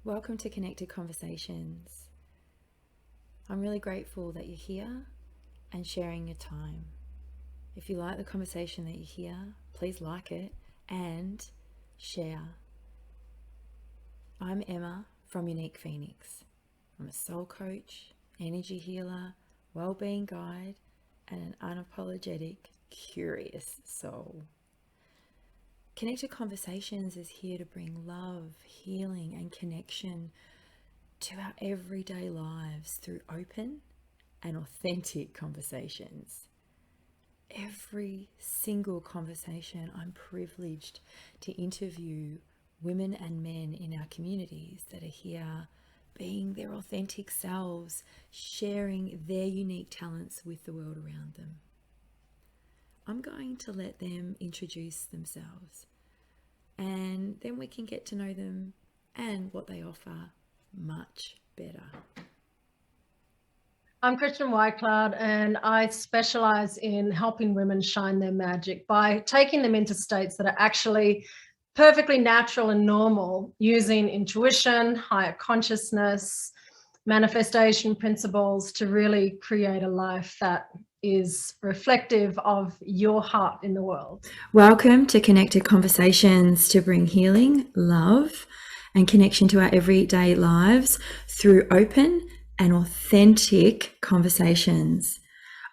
Welcome to Connected Conversations. I'm really grateful that you're here and sharing your time. If you like the conversation that you hear, please like it and share. I'm Emma from Unique Phoenix. I'm a soul coach, energy healer, well-being guide, and an unapologetic, curious soul. Connected Conversations is here to bring love, healing, and connection to our everyday lives through open and authentic conversations. Every single conversation, I'm privileged to interview women and men in our communities that are here being their authentic selves, sharing their unique talents with the world around them. I'm going to let them introduce themselves, and then we can get to know them and what they offer much better. I'm Christian Whitecloud, and I specialize in helping women shine their magic by taking them into states that are actually perfectly natural and normal, using intuition, higher consciousness, manifestation principles to really create a life that is reflective of your heart in the world. Welcome to Connected Conversations, to bring healing, love, and connection to our everyday lives through open and authentic conversations.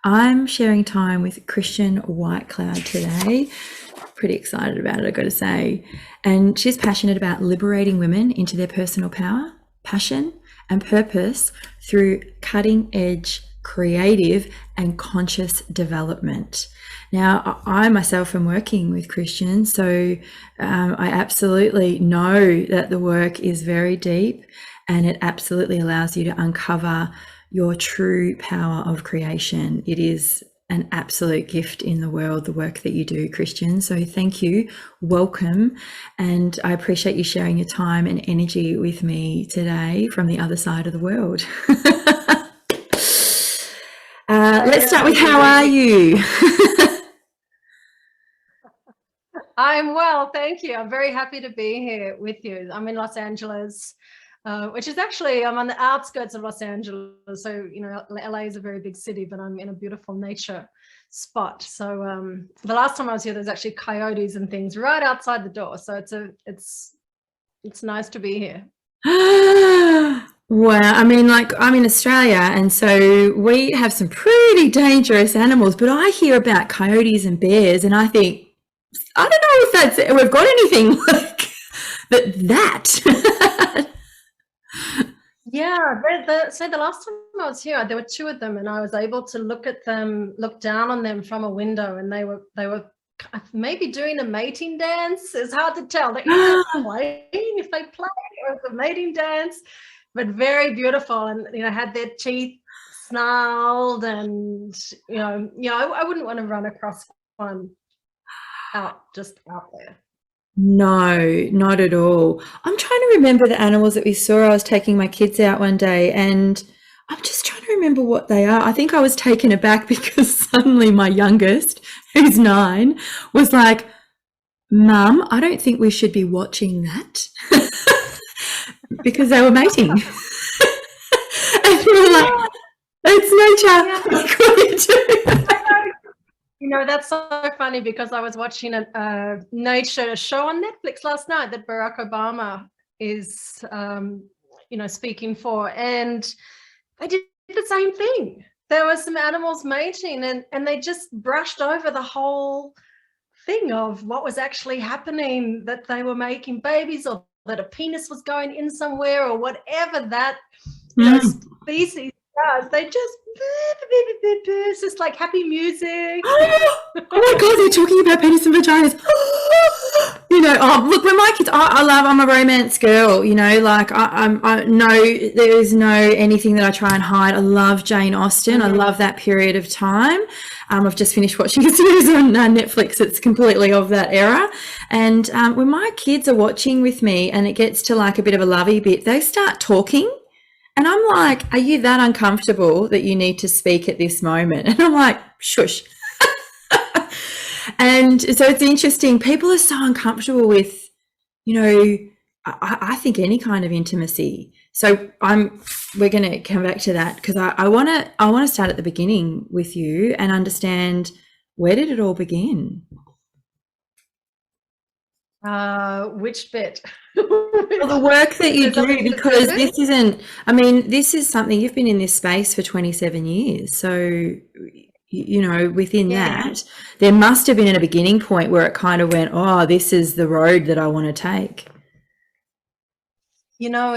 I'm sharing time with Christian Whitecloud today. Pretty excited about it, I've got to say. And she's passionate about liberating women into their personal power, passion, and purpose through cutting-edge, creative, and conscious development. Now, I myself am working with Christian, so I absolutely know that the work is very deep, and it absolutely allows you to uncover your true power of creation. It is an absolute gift in the world, the work that you do, Christian. So thank you, welcome, and I appreciate you sharing your time and energy with me today from the other side of the world. Let's start with, how are you? I'm well, thank you. I'm very happy to be here with you. I'm in Los Angeles, which is actually, I'm on the outskirts of Los Angeles. So, you know, LA is a very big city, but I'm in a beautiful nature spot. So the last time I was here, there's actually coyotes and things right outside the door. So it's nice to be here. Well, I mean, like, I'm in Australia, and so we have some pretty dangerous animals, but I hear about coyotes and bears, and I think, I don't know if we've got anything like that. Yeah, so the last time I was here, there were two of them, and I was able to look down on them from a window, and they were maybe doing a mating dance. It's hard to tell. They're either playing, if they play, or it's a mating dance, but very beautiful, and had their teeth snarled, and I wouldn't want to run across one just out there. No, not at all. I'm trying to remember the animals that we saw. I was taking my kids out one day, and I'm just trying to remember what they are. I think I was taken aback because suddenly my youngest, who's 9, was like, "Mum, I don't think we should be watching that," because they were mating. And we were like, "It's nature. What do you do?" That's so funny, because I was watching a nature show on Netflix last night that Barack Obama is, speaking for, and they did the same thing. There were some animals mating, and they just brushed over the whole thing of what was actually happening, that they were making babies, or that a penis was going in somewhere, or whatever that species does. They just, it's just like happy music. Oh my God, they're talking about penis and vaginas. Look, when my kids, I'm a romance girl, like I know there is no anything that I try and hide. I love Jane Austen. I love that period of time. I've just finished watching a series on Netflix. It's completely of that era. And when my kids are watching with me and it gets to like a bit of a lovey bit, they start talking. And I'm like, are you that uncomfortable that you need to speak at this moment? And I'm like, shush. And so it's interesting. People are so uncomfortable with, I think any kind of intimacy. So we're going to come back to that, because I want to start at the beginning with you and understand, where did it all begin? Which bit? Well, the work that you Is there do, something because specific? this isn't, I mean, this is something, you've been in this space for 27 years. So, you know, within Yeah. that, there must have been a beginning point where it kind of went, oh, this is the road that I want to take. You know,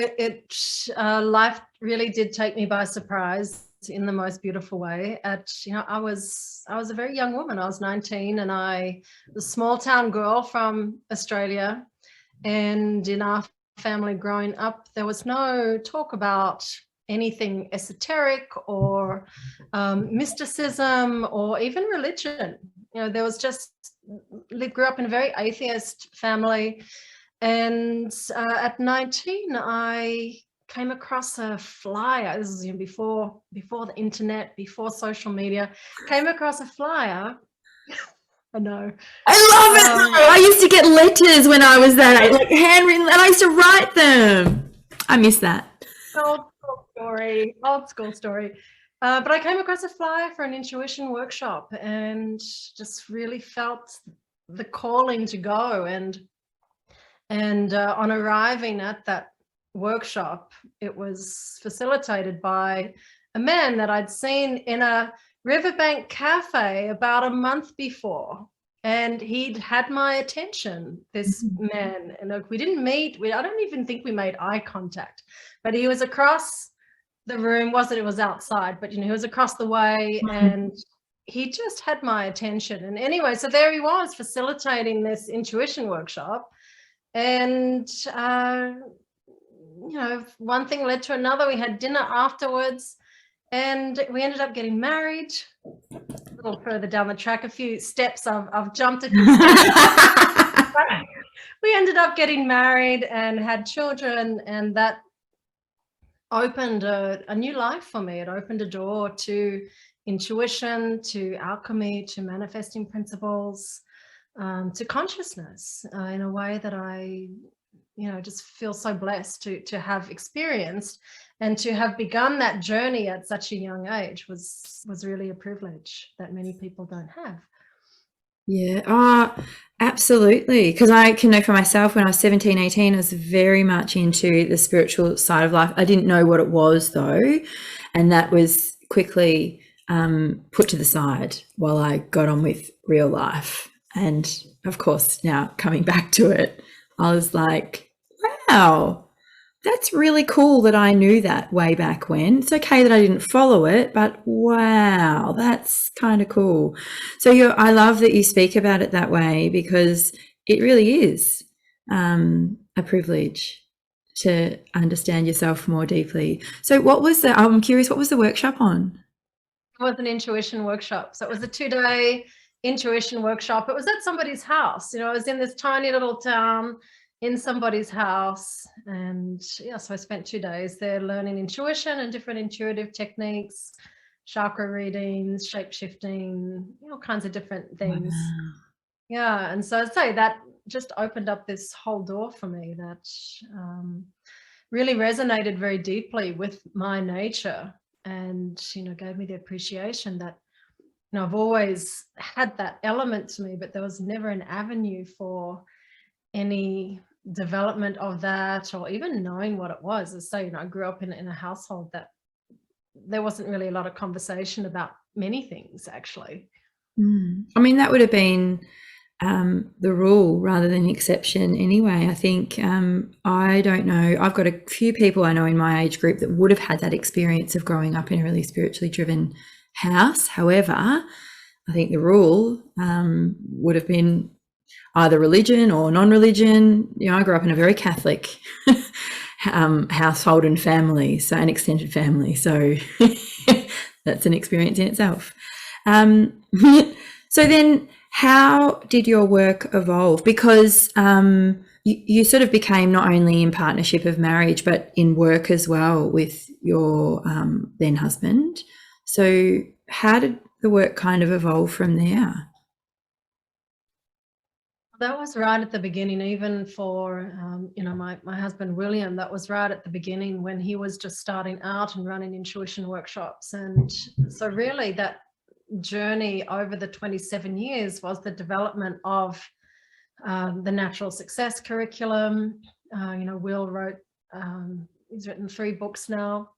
life really did take me by surprise in the most beautiful way. I was a very young woman. I was 19, and I was a small town girl from Australia. And in our family growing up, there was no talk about anything esoteric or mysticism or even religion. You know, there was just, grew up in a very atheist family. And at 19, I came across a flyer. This is before the internet, before social media. Came across a flyer. I know. I love it though. I used to get letters when I was that age, like handwritten, and I used to write them. I miss that. Old school story. But I came across a flyer for an intuition workshop and just really felt the calling to go. And on arriving at that workshop, it was facilitated by a man that I'd seen in a riverbank cafe about a month before. And he'd had my attention, this man. And look, we didn't meet. I don't even think we made eye contact. But he was across the room. It was outside, but he was across the way, and he just had my attention. And anyway, so there he was facilitating this intuition workshop. And one thing led to another. We had dinner afterwards, and we ended up getting married. A little further down the track, a few steps. I've jumped a few steps. We ended up getting married and had children, and that opened a new life for me. It opened a door to intuition, to alchemy, to manifesting principles, to consciousness, in a way that I just feel so blessed to have experienced, and to have begun that journey at such a young age was really a privilege that many people don't have. Yeah, absolutely. Because I can know for myself, when I was 17, 18, I was very much into the spiritual side of life. I didn't know what it was though. And that was quickly put to the side while I got on with real life. And of course, now coming back to it, I was like, wow, that's really cool that I knew that way back when. It's okay that I didn't follow it, but wow, that's kind of cool. So I love that you speak about it that way, because it really is a privilege to understand yourself more deeply. So I'm curious, what was the workshop on? It was an intuition workshop. So it was a 2-day intuition workshop. It was at somebody's house. I was in this tiny little town in somebody's house. And so I spent 2 days there learning intuition and different intuitive techniques, chakra readings, shape shifting, all kinds of different things. Wow. Yeah. And so I'd say that just opened up this whole door for me that really resonated very deeply with my nature, and, gave me the appreciation that, I've always had that element to me, but there was never an avenue for any development of that, or even knowing what it was. As I say, I grew up in a household that there wasn't really a lot of conversation about many things, actually. I mean, that would have been the rule rather than the exception anyway. I think, I don't know, I've got a few people I know in my age group that would have had that experience of growing up in a really spiritually driven house. However, I think the rule would have been either religion or non-religion. I grew up in a very Catholic household and family, so an extended family. So that's an experience in itself. So then, how did your work evolve? Because you sort of became not only in partnership of marriage, but in work as well with your then husband. So how did the work kind of evolve from there? That was right at the beginning, even for, you know, my husband, William, that was right at the beginning when he was just starting out and running intuition workshops. And so really that journey over the 27 years was the development of the natural success curriculum. You know, Will wrote, he's written 3 books now.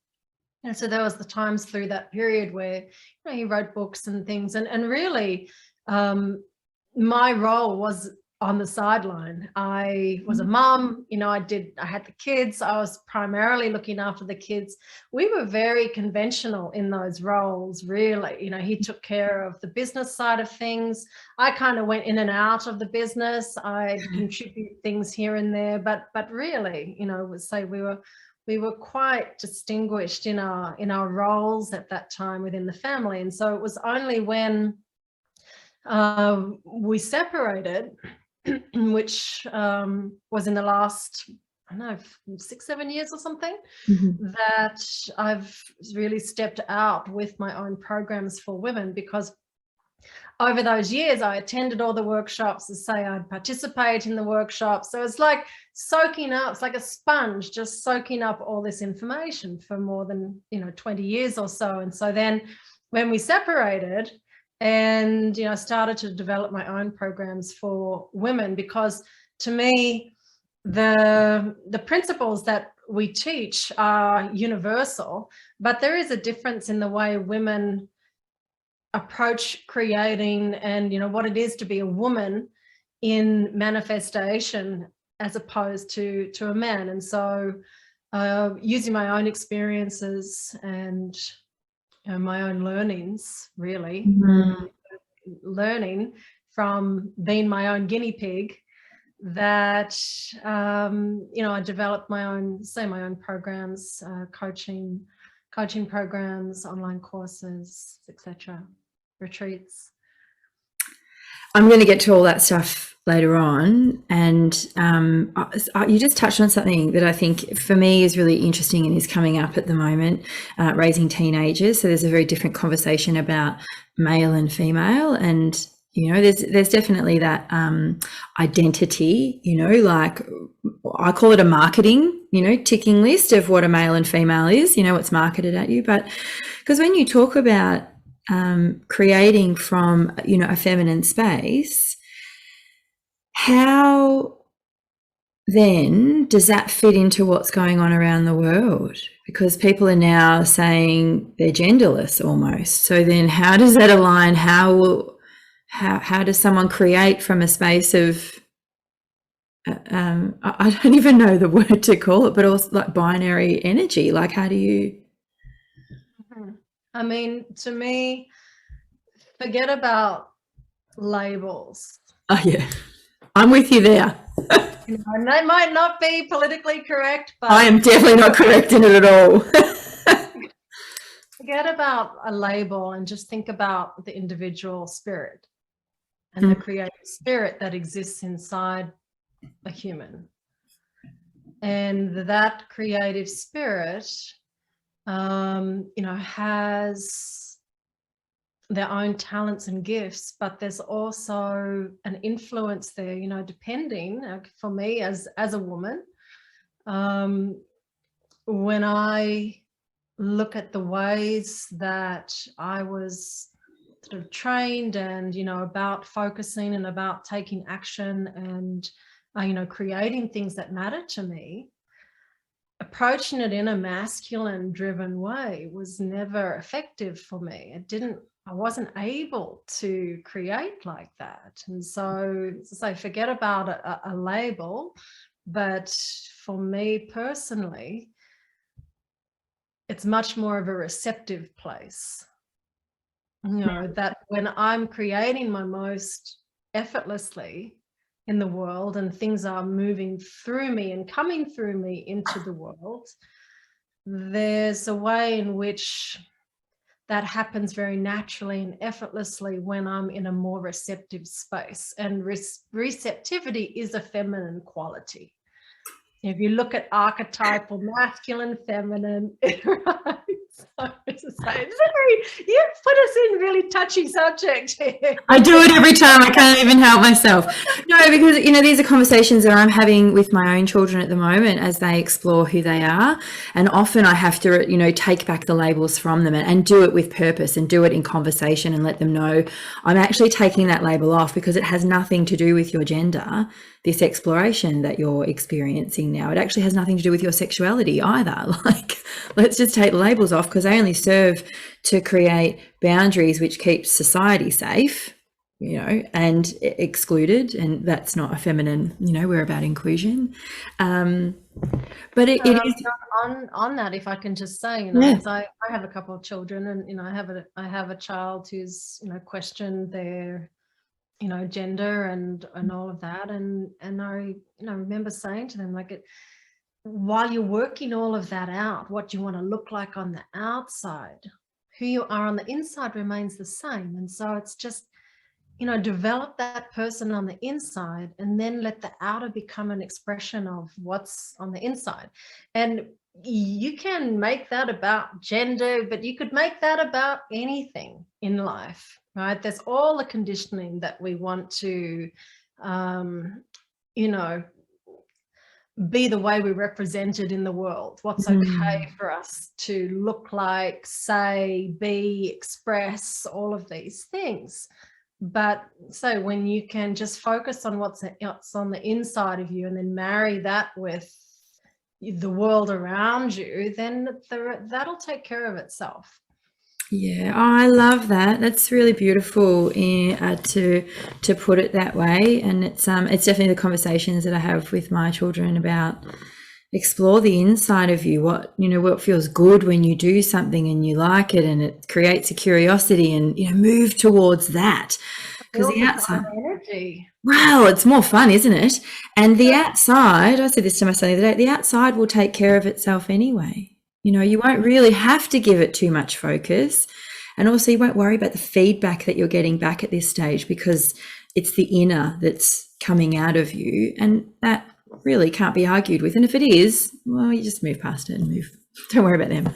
And so there was the times through that period where, you know, he wrote books and things. And really, my role was on the sideline. I was a mum, you know, I had the kids. I was primarily looking after the kids. We were very conventional in those roles, really. You know, he took care of the business side of things. I kind of went in and out of the business. I'd contribute things here and there, but really, you know, would say we were quite distinguished in our roles at that time within the family. And so it was only when we separated, which was in the last, I don't know, 6-7 years or something, that I've really stepped out with my own programs for women, because over those years I attended all the workshops, as say I'd participate in the workshops. So it's like soaking up, it's like a sponge, just soaking up all this information for more than, you know, 20 years or so. And so then when we separated, and, you know, I started to develop my own programs for women, because to me, the principles that we teach are universal, but there is a difference in the way women approach creating and, you know, what it is to be a woman in manifestation as opposed to a man. And so using my own experiences and, you know, my own learnings, really, learning from being my own guinea pig, that, you know, I developed my own programs, coaching programs, online courses, etc., retreats. I'm going to get to all that stuff later on. And you just touched on something that I think for me is really interesting and is coming up at the moment, raising teenagers. So there's a very different conversation about male and female. And, you know, there's definitely that identity, you know, like I call it a marketing, you know, ticking list of what a male and female is, you know, what's marketed at you. But because when you talk about creating from, you know, a feminine space, how then does that fit into what's going on around the world? Because people are now saying they're genderless almost. So then how does that align? How does someone create from a space of, I don't even know the word to call it, but also like binary energy? Like, how do you? I mean, to me, forget about labels. Oh, yeah. I'm with you there. You know, and they might not be politically correct, but I am definitely not correct in it at all. Forget about a label and just think about the individual spirit and the creative spirit that exists inside a human. And that creative spirit, you know, has their own talents and gifts, but there's also an influence there, you know, depending, for me as a woman, when I look at the ways that I was sort of trained and, you know, about focusing and about taking action and, you know, creating things that matter to me, approaching it in a masculine driven way was never effective for me. I wasn't able to create like that. And so, forget about a label, but for me personally, it's much more of a receptive place. You know, that when I'm creating my most effortlessly in the world and things are moving through me and coming through me into the world, there's a way in which that happens very naturally and effortlessly when I'm in a more receptive space. And receptivity is a feminine quality. if you look at archetypal masculine, feminine, right? So it's you put us in really touchy subject here. I do it every time. I can't even help myself. No, because, these are conversations that I'm having with my own children at the moment as they explore who they are. And often I have to, take back the labels from them and do it with purpose and do it in conversation and let them know I'm actually taking that label off because it has nothing to do with your gender, this exploration that you're experiencing now. It actually has nothing to do with your sexuality either. Like, let's just take the labels off because they only serve to create boundaries which keeps society safe, and excluded, and that's not a feminine, we're about inclusion. But it is on that, if I can just say, yeah. as I have a couple of children, and I have a child who's questioned their gender and all of that, and I remember saying to them, like, while you're working all of that out, what you want to look like on the outside, who you are on the inside remains the same. And so it's just develop that person on the inside and then let the outer become an expression of what's on the inside. And you can make that about gender, but you could make that about anything in life, right? There's all the conditioning that we want to be the way we're represented in the world, what's okay for us to look like, say, be, express, all of these things. But so when you can just focus on what's on the inside of you and then marry that with the world around you, then that'll take care of itself. Yeah, I love that. That's really beautiful to put it that way. And it's definitely the conversations that I have with my children about explore the inside of you. What feels good when you do something and you like it, and it creates a curiosity, and move towards that. Because the outside energy. Wow, it's more fun, isn't it? And the outside, I said this to my son the other day, the outside will take care of itself anyway. You won't really have to give it too much focus. And also you won't worry about the feedback that you're getting back at this stage because it's the inner that's coming out of you, and that really can't be argued with. And if it is, well, you just move past it and don't worry about them.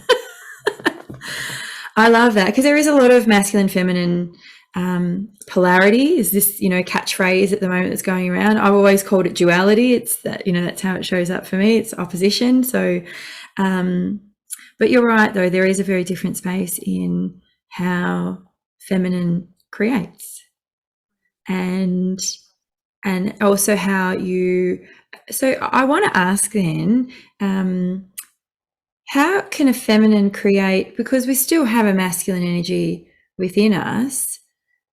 I love that because there is a lot of masculine, feminine polarity is this catchphrase at the moment that's going around. I've always called it duality. It's that that's how it shows up for me. It's opposition. So but you're right, though, there is a very different space in how feminine creates and also how you. So I want to ask then, how can a feminine create, because we still have a masculine energy within us?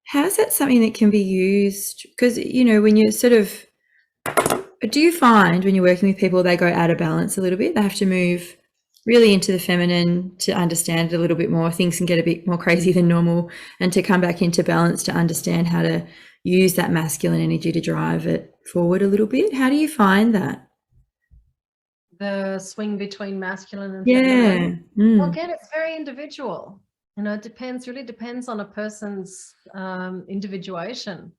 How is that something that can be used? Because, when you do you find when you're working with people, they go out of balance a little bit? They have to move really into the feminine to understand it a little bit more. Things can get a bit more crazy than normal, and to come back into balance to understand how to use that masculine energy to drive it forward a little bit. How do you find that? The swing between masculine and feminine? Well, again, it's very individual. It really depends on a person's individuation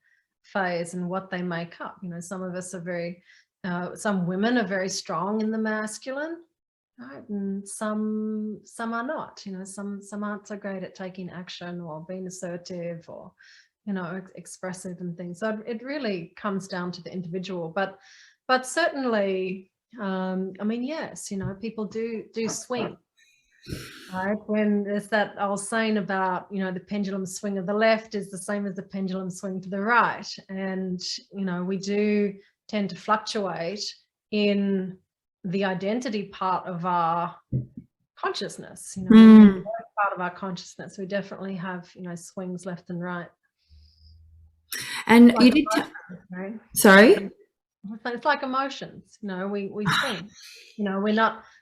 phase and what they make up. Some of us are some women are very strong in the masculine, right? And some are not. Some aren't so great at taking action or being assertive or expressive and things. So it really comes down to the individual. But certainly, yes, people do swing. Right, when there's that old saying about the pendulum swing of the left is the same as the pendulum swing to the right, and we do tend to fluctuate in the identity part of our consciousness. Part of our consciousness, we definitely have swings left and right. And like you did right? Sorry, it's like emotions. We swing.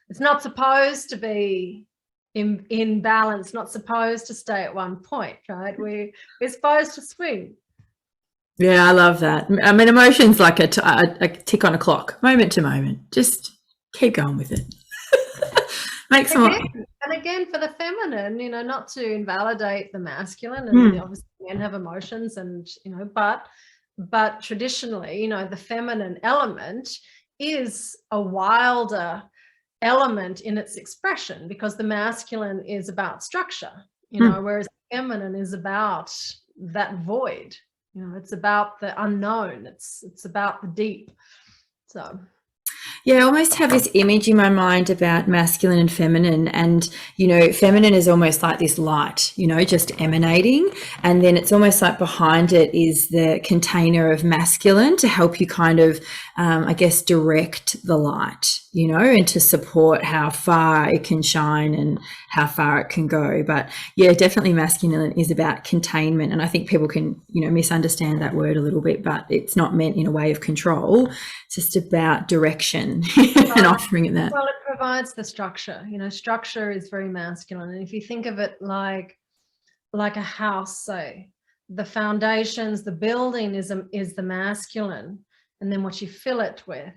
It's not supposed to be in balance, not supposed to stay at one point, right? We're supposed to swing. Yeah, I love that. I mean, emotion's like a tick on a clock, moment to moment. Just keep going with it. And again, for the feminine, not to invalidate the masculine, and obviously men have emotions, and but traditionally, the feminine element is a wilder element in its expression, because the masculine is about structure, whereas the feminine is about that void. It's about the unknown. It's about the deep. So yeah, I almost have this image in my mind about masculine and feminine, and feminine is almost like this light, just emanating, and then it's almost like behind it is the container of masculine to help you kind of I guess direct the light, and to support how far it can shine and how far it can go. But yeah, definitely masculine is about containment, and I think people can misunderstand that word a little bit, but it's not meant in a way of control. It's just about direction and offering it that. Well, it provides the structure. Structure is very masculine, and if you think of it like a house, say, the foundations, the building is the masculine, and then what you fill it with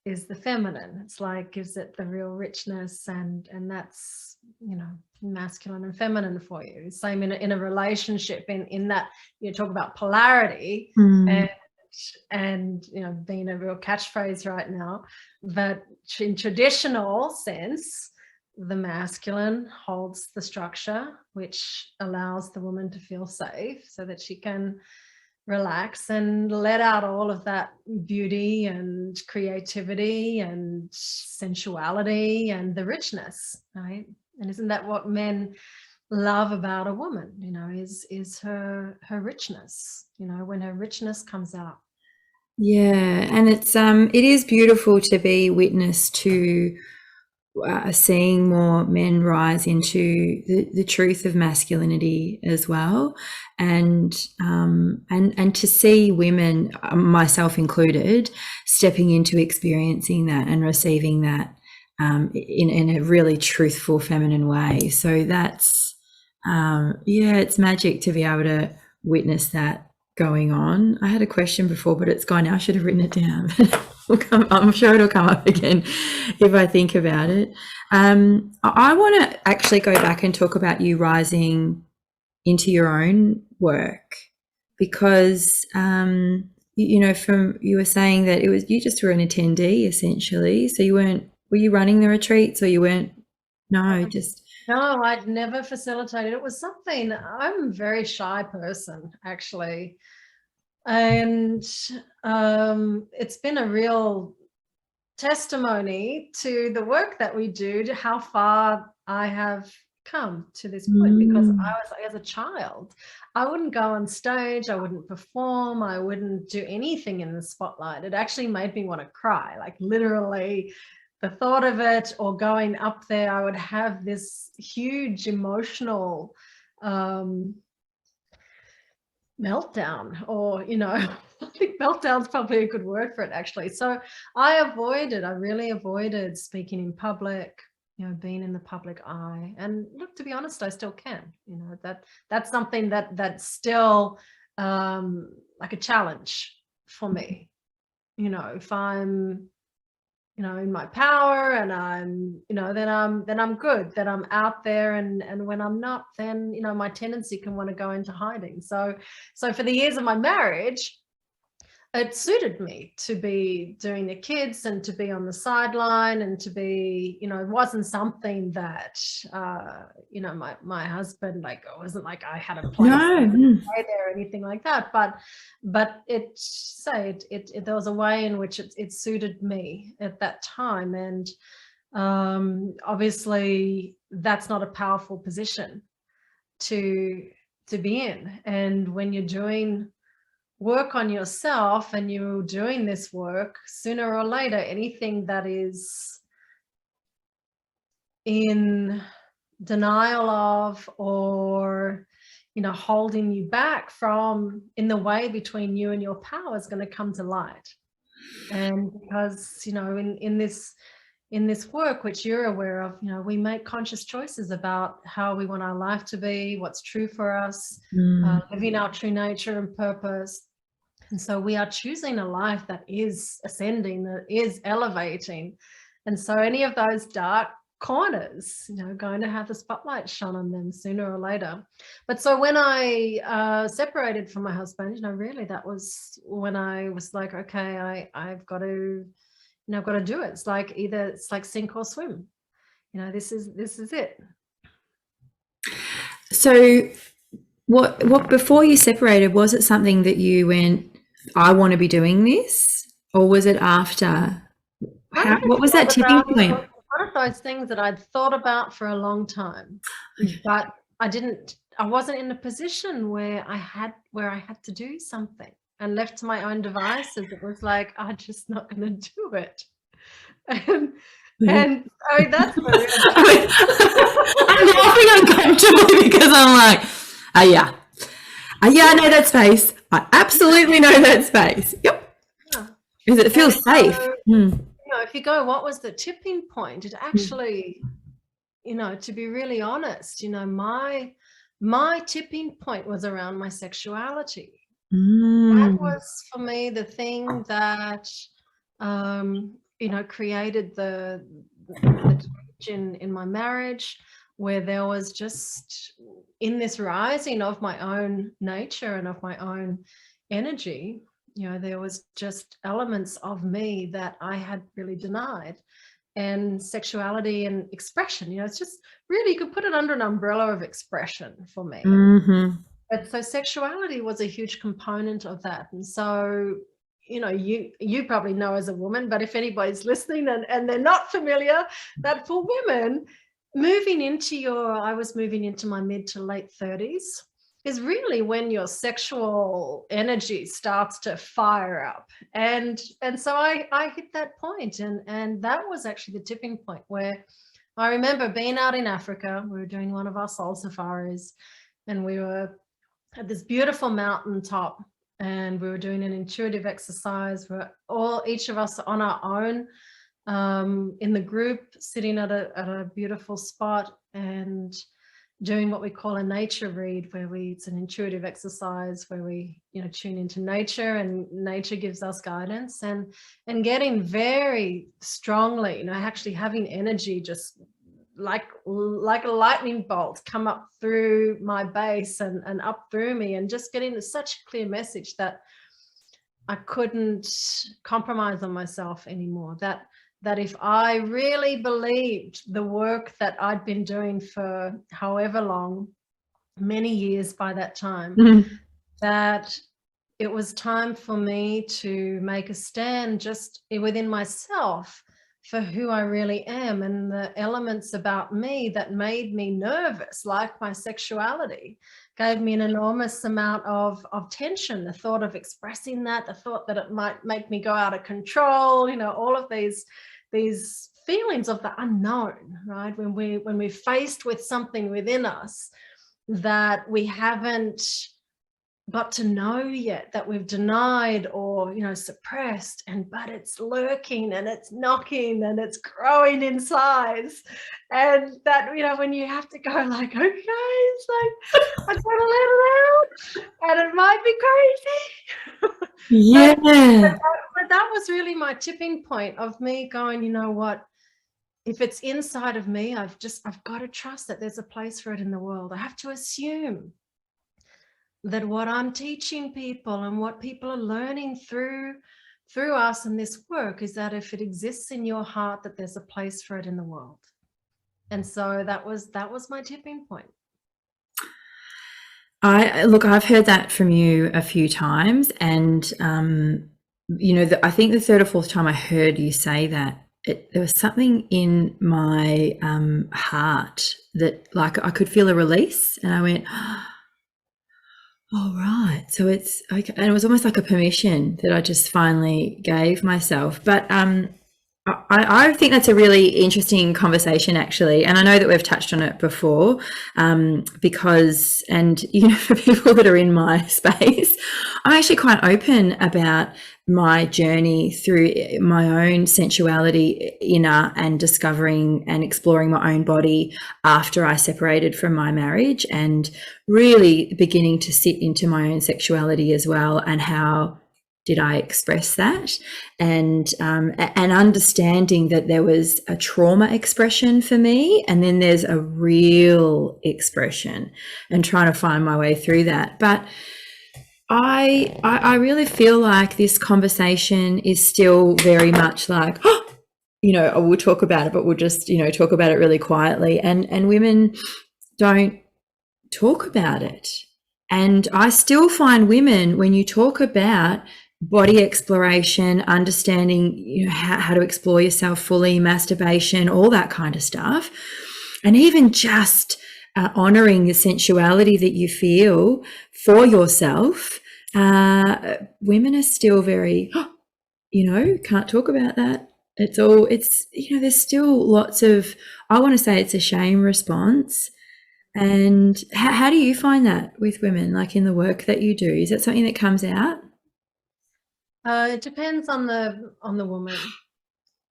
is the feminine. It's like gives it the real richness, and that's masculine and feminine for you. Same in a relationship, in that you talk about polarity, and being a real catchphrase right now, that in traditional sense, the masculine holds the structure, which allows the woman to feel safe so that she can relax and let out all of that beauty and creativity and sensuality and the richness, right? And isn't that what men love about a woman, is her richness, when her richness comes out. Yeah, and it is beautiful to be witness to seeing more men rise into the truth of masculinity as well, and to see women, myself included, stepping into experiencing that and receiving that in a really truthful feminine way. So that's it's magic to be able to witness that going on. I had a question before, but it's gone now. I should have written it down. I'm sure it'll come up again if I think about it. I want to actually go back and talk about you rising into your own work, because from you were saying that you just were an attendee essentially. So were you running the retreats, or you weren't? No, I'd never facilitated. It was something, I'm a very shy person, actually. And it's been a real testimony to the work that we do, to how far I have come to this point, because I was, as a child, I wouldn't go on stage, I wouldn't perform, I wouldn't do anything in the spotlight. It actually made me want to cry, like literally. The thought of it, or going up there, I would have this huge emotional meltdown, or I think meltdown's probably a good word for it, actually. So I really avoided speaking in public, being in the public eye. And look, to be honest, I still can. That's something that's still like a challenge for me. If I'm in my power, and I'm, then I'm good, that I'm out there, and when I'm not, then, my tendency can want to go into hiding. So for the years of my marriage, it suited me to be doing the kids and to be on the sideline, and to be, it wasn't something that, my husband, like, it wasn't like I had a place there or anything like that. But there was a way in which it suited me at that time. And obviously that's not a powerful position to be in. And when you're doing work on yourself, and you're doing this work, sooner or later, anything that is in denial of, or holding you back from, in the way between you and your power, is going to come to light. And because in this work, which you're aware of, we make conscious choices about how we want our life to be, what's true for us, living our true nature and purpose. And so we are choosing a life that is ascending, that is elevating. And so any of those dark corners, going to have the spotlight shone on them sooner or later. But so when I separated from my husband, really, that was when I was like, okay, I've got to, you know, I've got to do it. It's like sink or swim. You know, this is it. So what before you separated, was it something that you went, I want to be doing this, or was it after? What was that tipping point? One of those things that I'd thought about for a long time, but I wasn't in a position where I had to do something, and left to my own devices, it was like, I'm just not going to do it. And I mean, that's I'm laughing uncomfortably because I'm like, yeah, I know that space. I absolutely know that space. Yep. Yeah. Because it feels safe. You know, if you go, what was the tipping point? It actually, you know, to be really honest, you know, my tipping point was around my sexuality. That was for me the thing that, you know, created the tension in my marriage, where there was just, in this rising of my own nature and of my own energy, you know, there was just elements of me that I had really denied. And sexuality and expression, you know, it's just really, you could put it under an umbrella of expression for me. But so sexuality was a huge component of that. And so, you know, you probably know as a woman, but if anybody's listening and they're not familiar, that for women, I was moving into my mid to late 30s, is really when your sexual energy starts to fire up. And so I hit that point, and that was actually the tipping point, where I remember being out in Africa. We were doing one of our soul safaris, and we were at this beautiful mountaintop, and we were doing an intuitive exercise. Each of us on our own, in the group, sitting at a beautiful spot and doing what we call a nature read, where it's an intuitive exercise where we, you know, tune into nature, and nature gives us guidance, and getting very strongly, you know, actually having energy just like a lightning bolt come up through my base and up through me, and just getting such a clear message that I couldn't compromise on myself anymore. That if I really believed the work that I'd been doing for however long, many years by that time, that it was time for me to make a stand just within myself for who I really am, and the elements about me that made me nervous, like my sexuality, gave me an enormous amount of tension. The thought of expressing that, the thought that it might make me go out of control, you know, all of these feelings of the unknown, right? When we're faced with something within us that we haven't got to know yet, that we've denied or, you know, suppressed, but it's lurking and it's knocking and it's growing in size. And that, you know, when you have to go like, okay, it's like, I've got to let it out, and it might be crazy. Yeah. But that was really my tipping point of me going, you know what, if it's inside of me, I've got to trust that there's a place for it in the world. I have to assume that what I'm teaching people and what people are learning through us in this work is that if it exists in your heart, that there's a place for it in the world. And so that was my tipping point. I've heard that from you a few times, and you know, I think the third or fourth time I heard you say that, there was something in my heart that, like, I could feel a release, and I went, oh, right. So it's okay. And it was almost like a permission that I just finally gave myself. But I think that's a really interesting conversation, actually. And I know that we've touched on it before, because, and, you know, for people that are in my space, I'm actually quite open about my journey through my own sensuality, inner, and discovering and exploring my own body after I separated from my marriage, and really beginning to sit into my own sexuality as well, and how did I express that, and understanding that there was a trauma expression for me, and then there's a real expression, and trying to find my way through that. But I really feel like this conversation is still very much like, oh, you know, we'll talk about it, but we'll just, you know, talk about it really quietly. And women don't talk about it. And I still find women, when you talk about body exploration, understanding, you know, how to explore yourself fully, masturbation, all that kind of stuff, and even just honoring the sensuality that you feel for yourself, women are still very, you know, can't talk about that. It's, you know, there's still lots of, I want to say it's a shame response. And how do you find that with women, like in the work that you do? Is that something that comes out? It depends on the woman,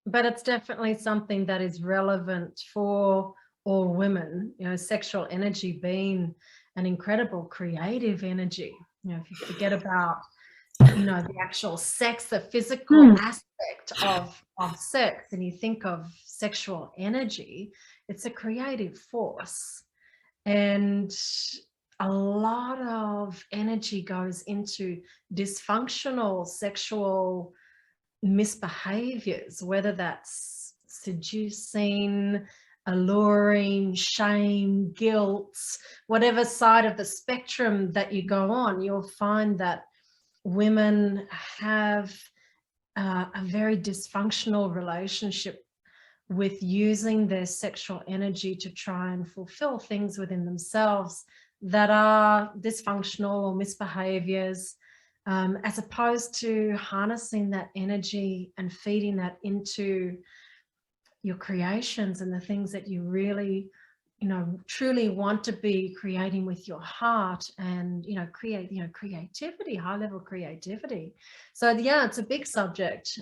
but it's definitely something that is relevant for all women. You know, sexual energy being an incredible creative energy. You know, if you forget about, you know, the actual sex, the physical aspect of sex, and you think of sexual energy, it's a creative force. And a lot of energy goes into dysfunctional sexual misbehaviors, whether that's seducing, alluring, shame, guilt, whatever side of the spectrum that you go on, you'll find that women have a very dysfunctional relationship with using their sexual energy to try and fulfill things within themselves that are dysfunctional or misbehaviors, as opposed to harnessing that energy and feeding that into your creations and the things that you really, you know, truly want to be creating with your heart, and, you know, creativity, high level creativity. So yeah, it's a big subject.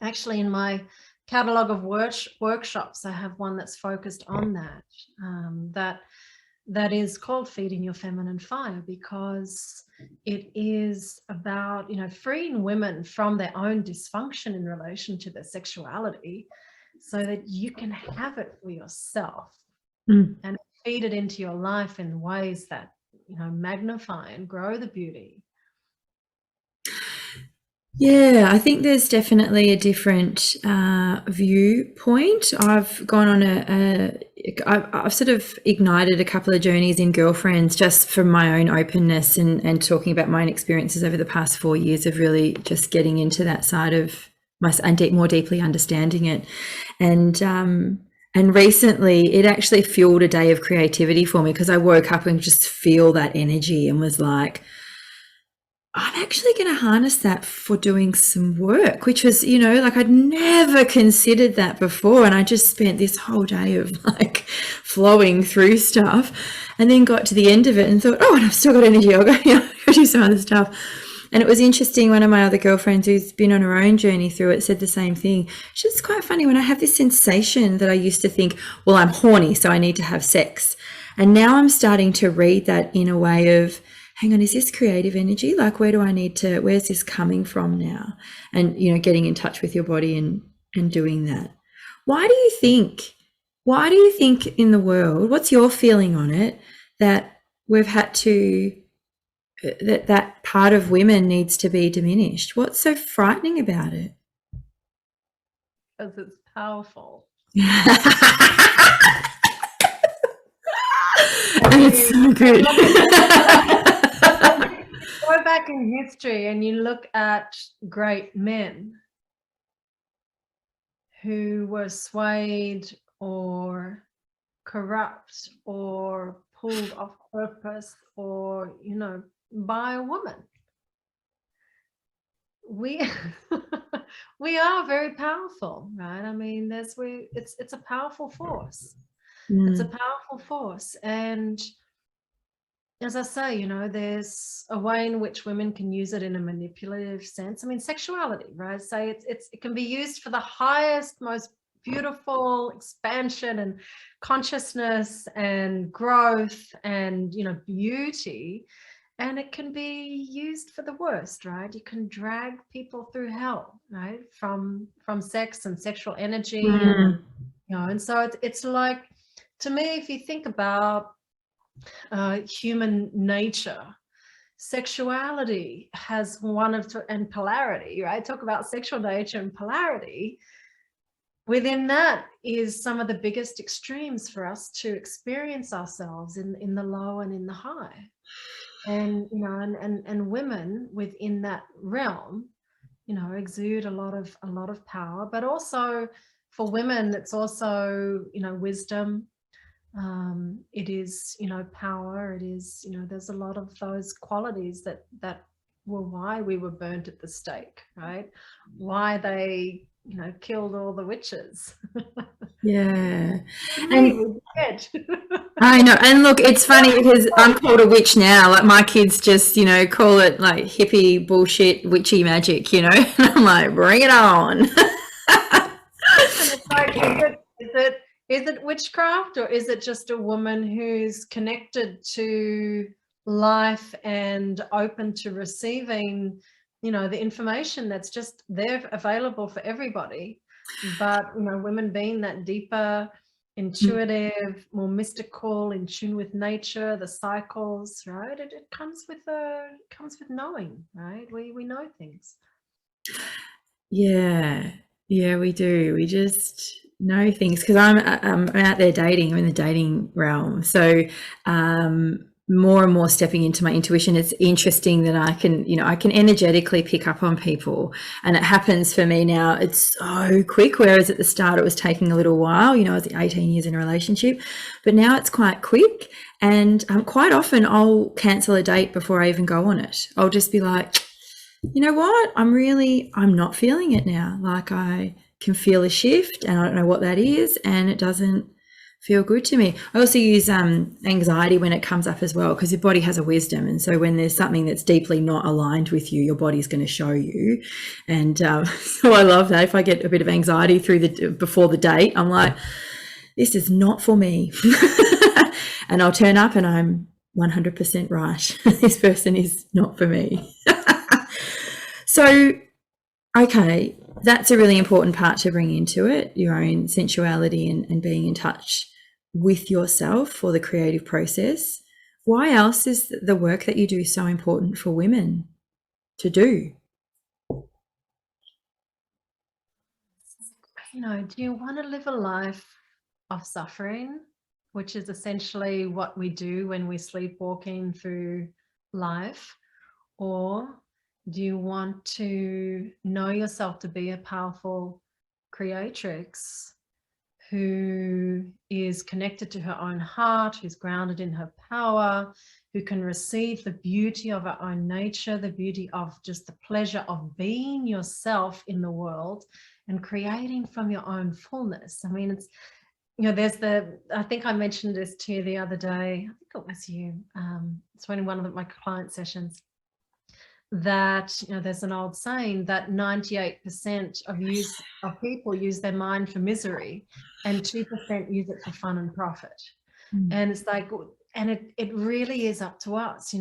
Actually, in my catalogue of workshops, I have one that's focused on that, that is called Feeding Your Feminine Fire, because it is about, you know, freeing women from their own dysfunction in relation to their sexuality, so that you can have it for yourself and feed it into your life in ways that, you know, magnify and grow the beauty. Yeah, I think there's definitely a different viewpoint. I've gone on I've sort of ignited a couple of journeys in girlfriends just from my own openness and talking about my own experiences over the past 4 years of really just getting into that side of and more deeply understanding it. And recently it actually fueled a day of creativity for me, because I woke up and just feel that energy and was like, I'm actually going to harness that for doing some work, which was, you know, like I'd never considered that before. And I just spent this whole day of like flowing through stuff, and then got to the end of it and thought, oh, and I've still got energy. I'll go, you know, go do some other stuff. And it was interesting. One of my other girlfriends who's been on her own journey through it said the same thing. She's quite funny. When I have this sensation that I used to think, well, I'm horny, so I need to have sex. And now I'm starting to read that in a way of, hang on, is this creative energy? Like, where's this coming from now? And, you know, getting in touch with your body and doing that. Why do you think in the world, what's your feeling on it, that we've had to, that part of women needs to be diminished? What's so frightening about it? Because it's powerful. And it's so good. Go back in history and you look at great men who were swayed or corrupt or pulled off purpose, or, you know, by a woman. We we are very powerful, right? I mean, it's a powerful force. It's a powerful force. And as I say, you know, there's a way in which women can use it in a manipulative sense. I mean, sexuality, right? So it can be used for the highest, most beautiful expansion and consciousness and growth and, you know, beauty. And it can be used for the worst, right? You can drag people through hell, right? From sex and sexual energy, and, you know, and so it's like, to me, if you think about human nature, sexuality has and polarity, right? Talk about sexual nature and polarity. within that is some of the biggest extremes for us to experience ourselves in the low and in the high. And and women within that realm, exude a lot of power, but also for women it's also wisdom. It is power. It is there's a lot of those qualities that were why we were burnt at the stake, right? Why they killed all the witches. Yeah. Me, And we're dead. I know. And look, it's funny because I'm called a witch now. Like my kids just, call it like hippie bullshit witchy magic, And I'm like, bring it on. And it's like, is it witchcraft, or is it just a woman who's connected to life and open to receiving, the information that's just there available for everybody? But women being that deeper, intuitive, more mystical, in tune with nature, the cycles, right? It comes with knowing, right? We know things. Yeah. Yeah, we do. We just know things because I'm out there dating. I'm in the dating realm. So more and more stepping into my intuition. It's interesting that I can energetically pick up on people, and it happens for me now. It's so quick, whereas at the start it was taking a little while. I was 18 years in a relationship, but now it's quite quick. And quite often I'll cancel a date before I even go on it. I'll just be like, you know what? I'm not feeling it now. Like I can feel a shift and I don't know what that is, and it doesn't feel good to me. I also use anxiety when it comes up as well, because your body has a wisdom. And so when there's something that's deeply not aligned with you, your body's going to show you. And so I love that. If I get a bit of anxiety before the date, I'm like, this is not for me. And I'll turn up and I'm 100% right. This person is not for me. So, okay, that's a really important part to bring into it, your own sensuality and being in touch with yourself for the creative process. Why else is the work that you do so important for women to do? Do you want to live a life of suffering, which is essentially what we do when we're sleepwalking through life? Or do you want to know yourself to be a powerful creatrix who is connected to her own heart, who's grounded in her power, who can receive the beauty of her own nature, the beauty of just the pleasure of being yourself in the world and creating from your own fullness? I mean, it's, I think I mentioned this to you the other day. I think it was you. It's one of my client sessions, that there's an old saying that 98% of people use their mind for misery and 2% use it for fun and profit. And it's like, and it really is up to us.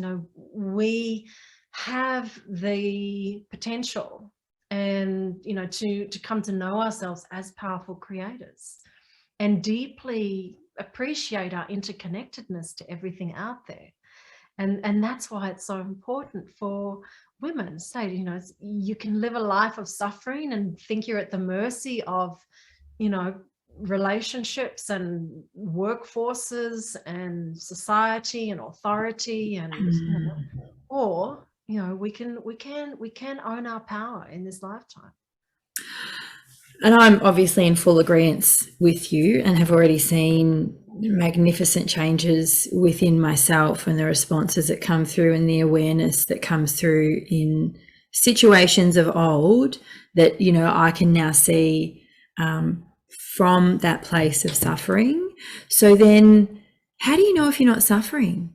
We have the potential and to come to know ourselves as powerful creators and deeply appreciate our interconnectedness to everything out there. And that's why it's so important for women. Say, you can live a life of suffering and think you're at the mercy of, relationships and workforces and society and authority, and or we can own our power in this lifetime. And I'm obviously in full agreement with you and have already seen magnificent changes within myself and the responses that come through and the awareness that comes through in situations of old that, I can now see from that place of suffering. So then how do you know if you're not suffering?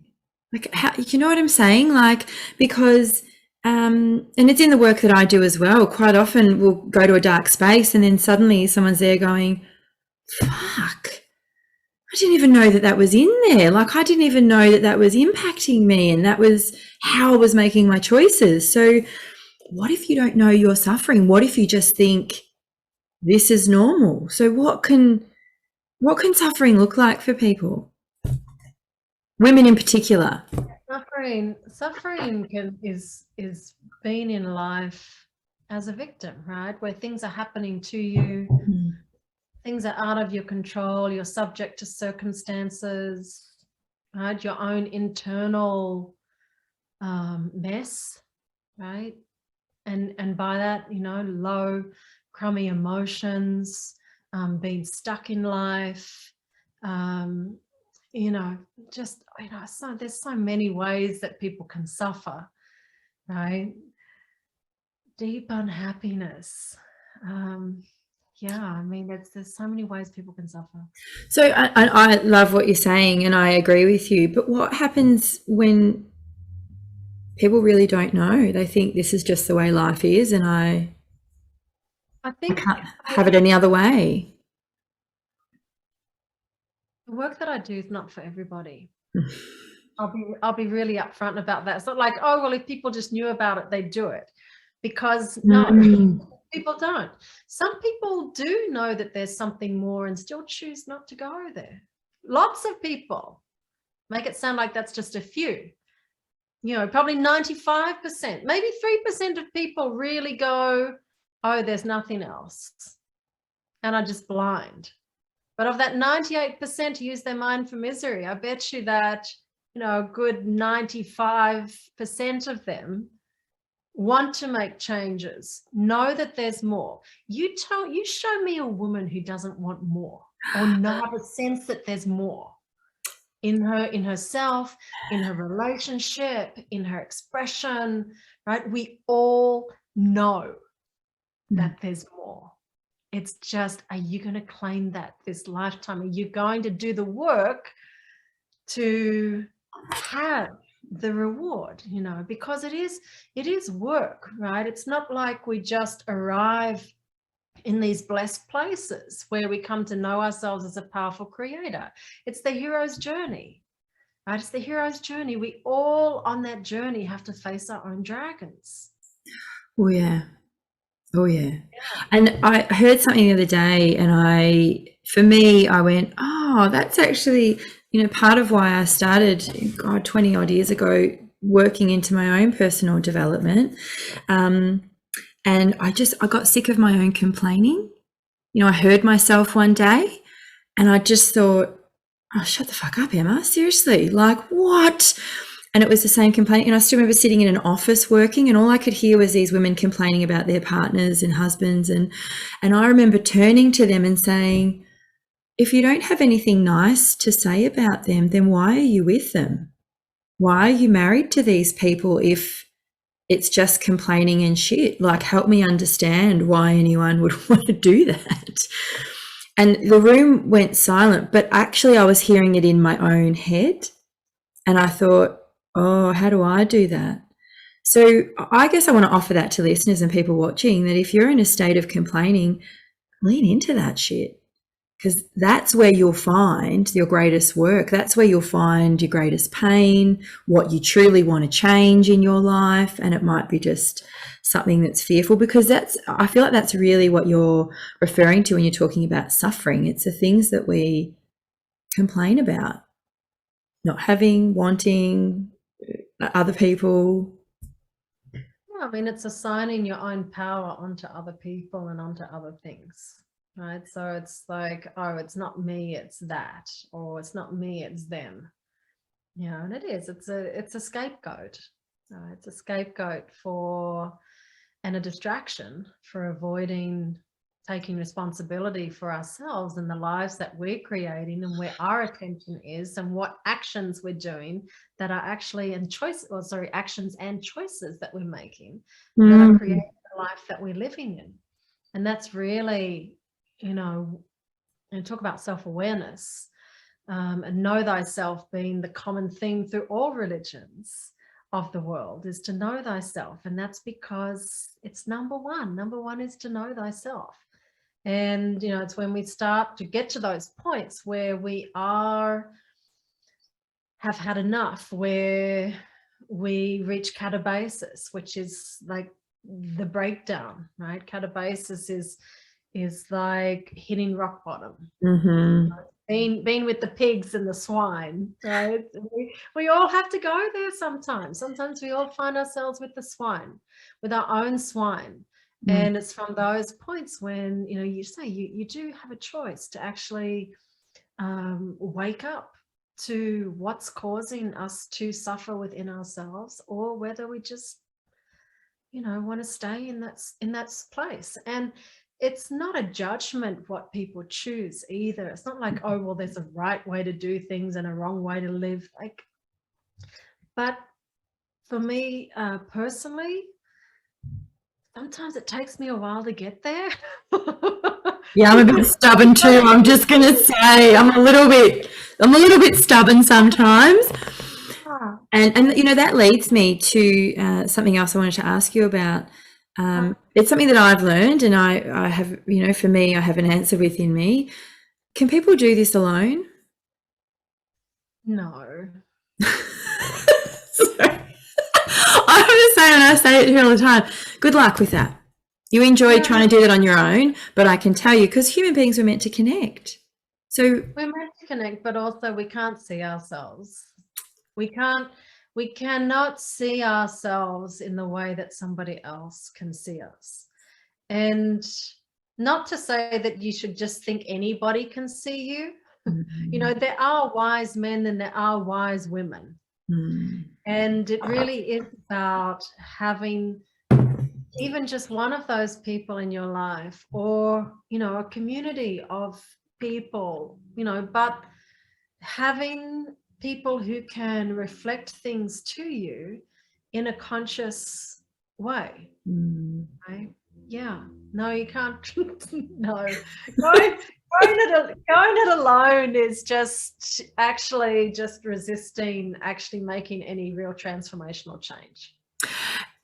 Like, how, you know what I'm saying? Like, because and it's in the work that I do as well. Quite often we'll go to a dark space and then suddenly someone's there going, fuck, I didn't even know that was in there. Like, I didn't even know that was impacting me, and that was how I was making my choices. So what if you don't know you're suffering? What if you just think this is normal? So what can suffering look like for people? Women in particular. Suffering is being in life as a victim, right? Where things are happening to you things are out of your control, you're subject to circumstances, right? Your own internal mess, right? And by that, you know, low, crummy emotions, being stuck in life, you know, just, you know, so there's so many ways that people can suffer, right? Deep unhappiness. Yeah, I mean, there's so many ways people can suffer. So I love what you're saying, and I agree with you. But what happens when people really don't know? They think this is just the way life is, and I think can't have it any other way. the work that I do is not for everybody. I'll be really upfront about that. It's not like, oh, well, if people just knew about it, they'd do it. Because no, people don't. Some people do know that there's something more and still choose not to go there. Lots of people make it sound like that's just a few. You know, probably 95%, maybe 3% of people really go, oh, there's nothing else, and are just blind. But of that 98% who use their mind for misery, I bet you that, you know, a good 95% of them want to make changes, know that there's more. You show me a woman who doesn't want more, or not have a sense that there's more in herself, in her relationship, in her expression, right? We all know that there's more. It's just, are you going to claim that this lifetime? Are you going to do the work to have the reward, you know, because it is work, right? It's not like we just arrive in these blessed places where we come to know ourselves as a powerful creator. It's the hero's journey, right? It's the hero's journey. We all on that journey have to face our own dragons. Oh yeah. Oh yeah. And I heard something the other day, and for me, I went, oh, that's actually, you know, part of why I started, God, 20 odd years ago, working into my own personal development. And I got sick of my own complaining. You know, I heard myself one day and I just thought, oh, shut the fuck up, Emma. Seriously, like what? And it was the same complaint. And I still remember sitting in an office working, and all I could hear was these women complaining about their partners and husbands. And I remember turning to them and saying, if you don't have anything nice to say about them, then why are you with them? Why are you married to these people if it's just complaining and shit? Like, help me understand why anyone would want to do that. And the room went silent, but actually I was hearing it in my own head. And I thought, oh, how do I do that? So I guess I want to offer that to listeners and people watching, that if you're in a state of complaining, lean into that shit, because that's where you'll find your greatest work. That's where you'll find your greatest pain, what you truly want to change in your life. And it might be just something that's fearful, because I feel like that's really what you're referring to when you're talking about suffering. It's the things that we complain about, not having, wanting, other people. Yeah, I mean, it's assigning your own power onto other people and onto other things, right? So it's like, oh, it's not me, it's that, or it's not me, it's them. Yeah, and it is. It's a scapegoat. It's a scapegoat and a distraction for avoiding taking responsibility for ourselves and the lives that we're creating, and where our attention is, and what actions we're doing that are actually actions and choices that we're making that are creating the life that we're living in. And that's really, you know, and talk about self-awareness, and know thyself being the common theme through all religions of the world, is to know thyself. And that's because it's number one is to know thyself. And, you know, it's when we start to get to those points where we have had enough, where we reach katabasis, which is like the breakdown, right? Katabasis is like hitting rock bottom. Being with the pigs and the swine, right? We all have to go there sometimes. Sometimes we all find ourselves with the swine, with our own swine. And it's from those points when, you know, you say you do have a choice to actually wake up to what's causing us to suffer within ourselves, or whether we just, you know, want to stay in that place. And it's not a judgment what people choose either. It's not like, oh, well, there's a right way to do things and a wrong way to live. Like, but for me personally, sometimes it takes me a while to get there. Yeah, I'm a bit stubborn too. I'm just gonna say I'm a little bit stubborn sometimes. And you know, that leads me to something else I wanted to ask you about. It's something that I've learned, and I have, you know, for me, I have an answer within me. Can people do this alone? No. I have to say, and I say it here all the time, good luck with that. You enjoy trying to do that on your own, but I can tell you, because human beings were meant to connect. So we're meant to connect, but also we can't see ourselves. We cannot see ourselves in the way that somebody else can see us. And not to say that you should just think anybody can see you. You know, there are wise men and there are wise women. And it really is about having even just one of those people in your life, or, you know, a community of people, you know, but having people who can reflect things to you in a conscious way. Right? Yeah. No, you can't. No. Going it alone is just actually just resisting actually making any real transformational change.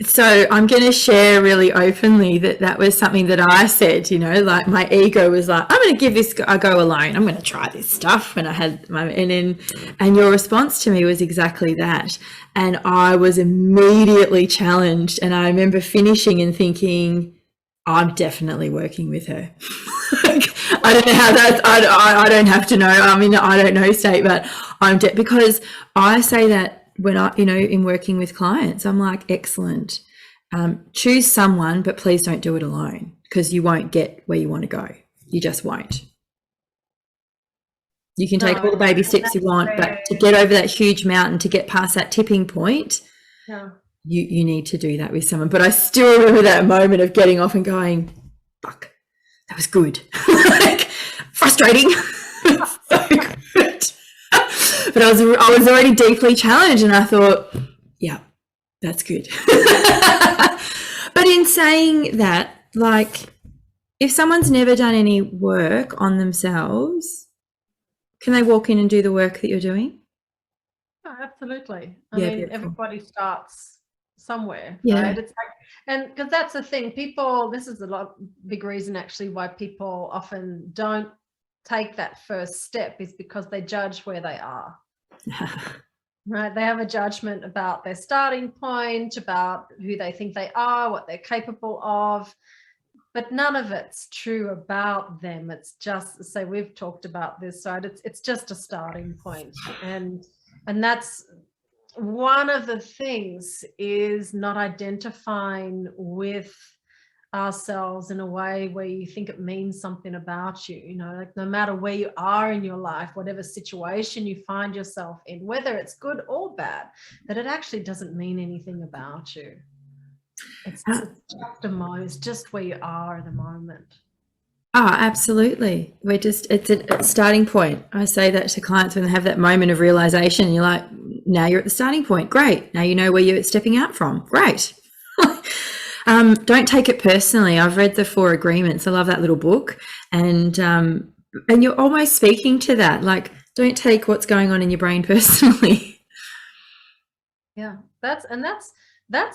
So I'm going to share really openly that was something that I said, you know, like my ego was like, I'm going to give this a go alone. I'm going to try this stuff. When I had and your response to me was exactly that. And I was immediately challenged. And I remember finishing and thinking, I'm definitely working with her. I don't know how that's, I don't have to know. I mean, I don't know state, but because I say that when I, you know, in working with clients, I'm like, excellent. Choose someone, but please don't do it alone, because you won't get where you want to go. You just won't. You can take all the baby steps you want, but to get over that huge mountain, to get past that tipping point, you need to do that with someone. But I still remember that moment of getting off and going, fuck, that was good. Like, frustrating. So good. But I was already deeply challenged, and I thought, yeah, that's good. But in saying that, like, if someone's never done any work on themselves, can they walk in and do the work that you're doing? Oh, absolutely. I mean, beautiful. Everybody starts somewhere, yeah. Right? It's like, and because that's the thing, people, this is big reason actually why people often don't take that first step, is because they judge where they are. Right? They have a judgment about their starting point, about who they think they are, what they're capable of, but none of it's true about them. It's just, say, we've talked about this, right? It's just a starting point. And that's one of the things, is not identifying with ourselves in a way where you think it means something about you. You know, like, no matter where you are in your life, whatever situation you find yourself in, whether it's good or bad, that it actually doesn't mean anything about you. It's just where you are at the moment. Oh, absolutely. It's a starting point. I say that to clients when they have that moment of realization, and you're like, now you're at the starting point. Great. Now you know where you're stepping out from. Great. Don't take it personally. I've read the 4 Agreements. I love that little book. And you're almost speaking to that. Like, don't take what's going on in your brain personally. Yeah, that's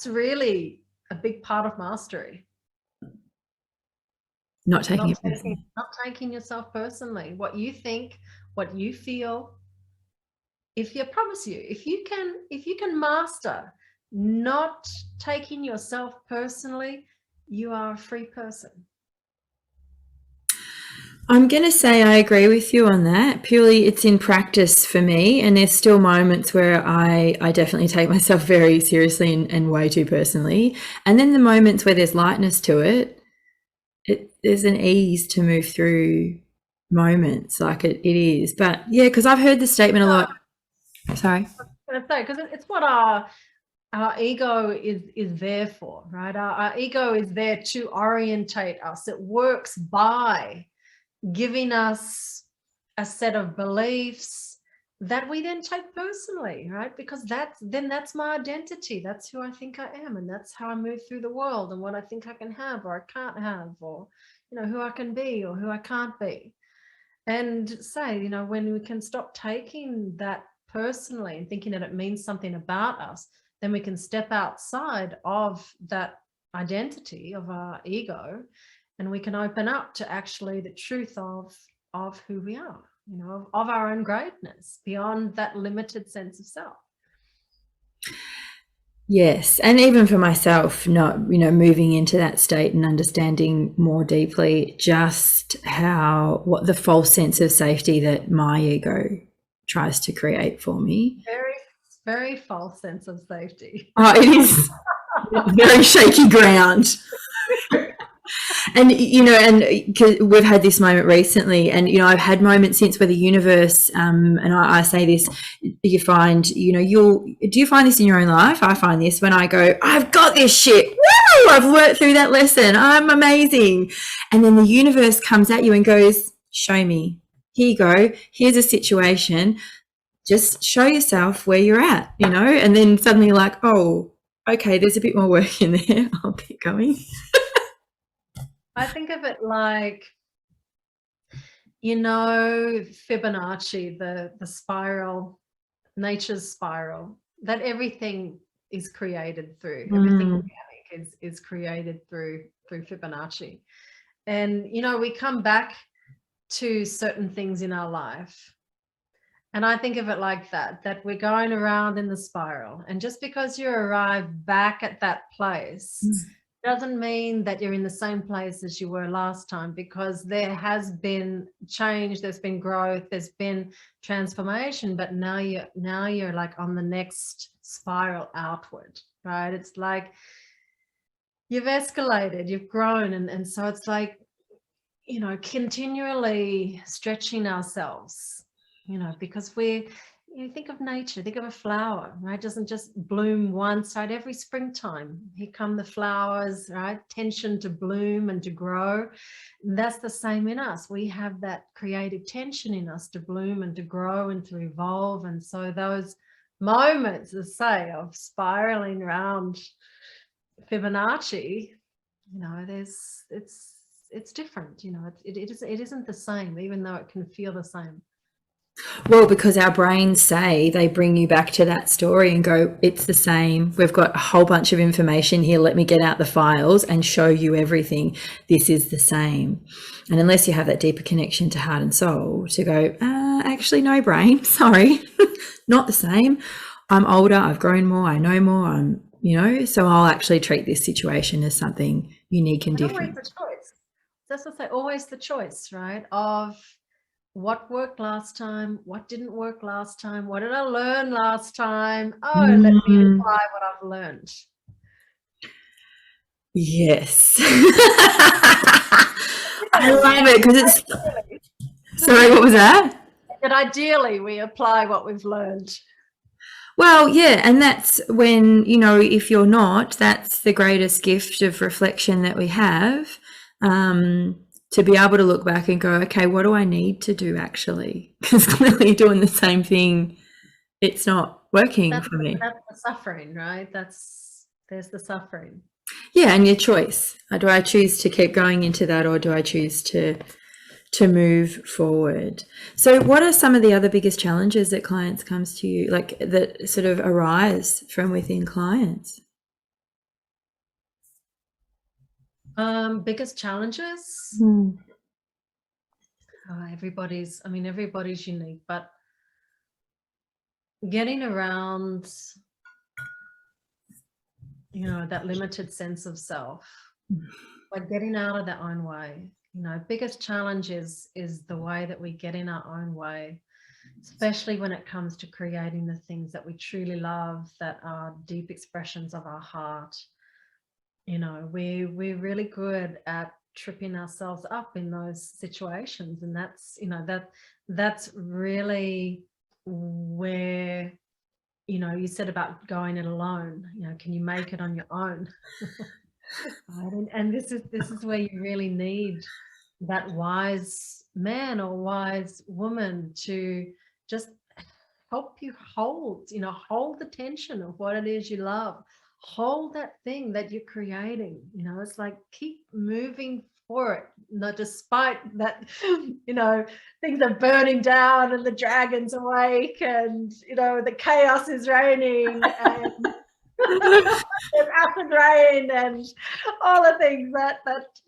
really a big part of mastery. Not taking yourself personally. What you think, what you feel. If you can master not taking yourself personally, you are a free person. I'm going to say I agree with you on that. Purely, it's in practice for me, and there's still moments where I definitely take myself very seriously and way too personally. And then the moments where there's lightness to it, there's an ease to move through moments like it is. But yeah, because I've heard the statement a lot. Sorry. Going to say, because it's what our ego is there for, right? Our ego is there to orientate us. It works by giving us a set of beliefs that we then take personally, right? Because that's my identity. That's who I think I am, and that's how I move through the world, and what I think I can have or I can't have, or who I can be or who I can't be. And say, when we can stop taking that personally and thinking that it means something about us, then we can step outside of that identity of our ego, and we can open up to actually the truth of who we are, of our own greatness beyond that limited sense of self. Yes, and even for myself, not moving into that state and understanding more deeply just what the false sense of safety that my ego tries to create for me. Very, very false sense of safety. Oh, it is very shaky ground. And we've had this moment recently, and I've had moments since where the universe, and I say this, you find, do you find this in your own life? I find this when I go, I've got this shit. Woo! I've worked through that lesson. I'm amazing. And then the universe comes at you and goes, show me. Here you go. Here's a situation. Just show yourself where you're at, and then suddenly like, oh, okay, there's a bit more work in there. I'll keep going. I think of it like, Fibonacci, the spiral, nature's spiral, that everything is created through. Everything organic is created through Fibonacci. And, we come back to certain things in our life. And I think of it like that we're going around in the spiral. And just because you arrive back at that place doesn't mean that you're in the same place as you were last time, because there has been change, there's been growth, there's been transformation, but now you're like on the next spiral outward, right? It's like you've escalated, you've grown, and so it's like, continually stretching ourselves, because think of nature, think of a flower, right? It doesn't just bloom once, right? Every springtime, here come the flowers, right? Tension to bloom and to grow. That's the same in us. We have that creative tension in us to bloom and to grow and to evolve. And so those moments, of spiraling around Fibonacci, it's different, it isn't the same, even though it can feel the same. Well, because our brains say, they bring you back to that story and go, it's the same. We've got a whole bunch of information here. Let me get out the files and show you everything. This is the same. And unless you have that deeper connection to heart and soul to go, actually, no, brain, sorry, not the same. I'm older, I've grown more, I know more, so I'll actually treat this situation as something unique and different. Always the choice. That's what I say, always the choice, right? Of what worked last time, what didn't work last time, what did I learn last time? Oh, let me apply what I've learned. Yes. I love it, because it's... Sorry, what was that? That ideally we apply what we've learned. Well, yeah, and that's when, if you're not, that's the greatest gift of reflection that we have, to be able to look back and go, okay, what do I need to do actually? Because clearly doing the same thing, it's not working for me. That's the suffering, right? There's the suffering. Yeah, and your choice. Do I choose to keep going into that, or do I choose to move forward? So what are some of the other biggest challenges that clients comes to you, like that sort of arise from within clients? Biggest challenges? Everybody's unique, but getting around, that limited sense of self, like getting out of their own way, biggest challenge is the way that we get in our own way, especially when it comes to creating the things that we truly love, that are deep expressions of our heart. We're really good at tripping ourselves up in those situations, and that's really where, you said about going it alone. Can you make it on your own? Right? And this is where you really need that wise man or wise woman to just help you hold the tension of what it is you love. Hold that thing that you're creating. It's like, keep moving for it, despite that things are burning down and the dragon's awake and the chaos is raining and there's acid rain and all the things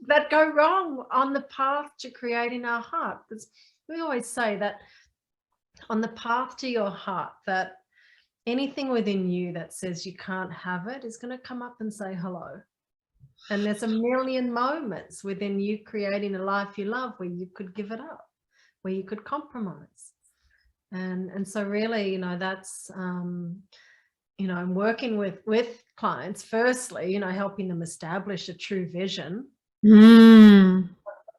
that go wrong on the path to creating our heart. Because we always say that on the path to your heart, that anything within you that says you can't have it is going to come up and say hello. And there's a million moments within you creating a life you love where you could give it up, where you could compromise. And so really, that's I'm working with clients, firstly, helping them establish a true vision.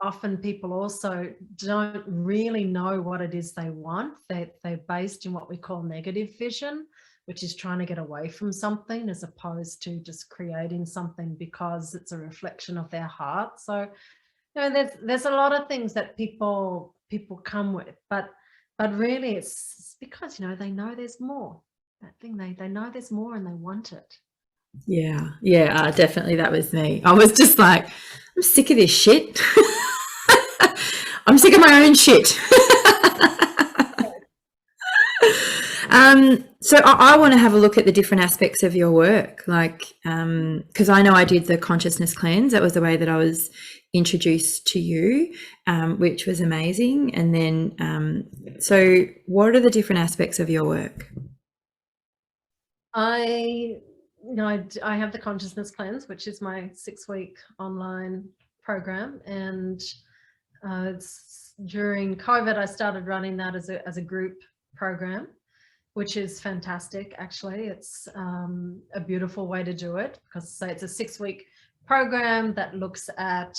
Often people also don't really know what it is they want. They're based in what we call negative vision, which is trying to get away from something as opposed to just creating something because it's a reflection of their heart. So, there's a lot of things that people come with, but really it's because, they know there's more. That thing, they know there's more and they want it. Yeah, definitely that was me. I was just like, I'm sick of this shit. I'm sick of my own shit. So I want to have a look at the different aspects of your work, like, because I know I did the consciousness cleanse. That was the way that I was introduced to you, which was amazing. And then, so what are the different aspects of your work? I have the consciousness cleanse, which is my 6-week online program, and it's during COVID I started running that as a group program, which is fantastic. Actually, it's a beautiful way to do it, because it's a 6-week program that looks at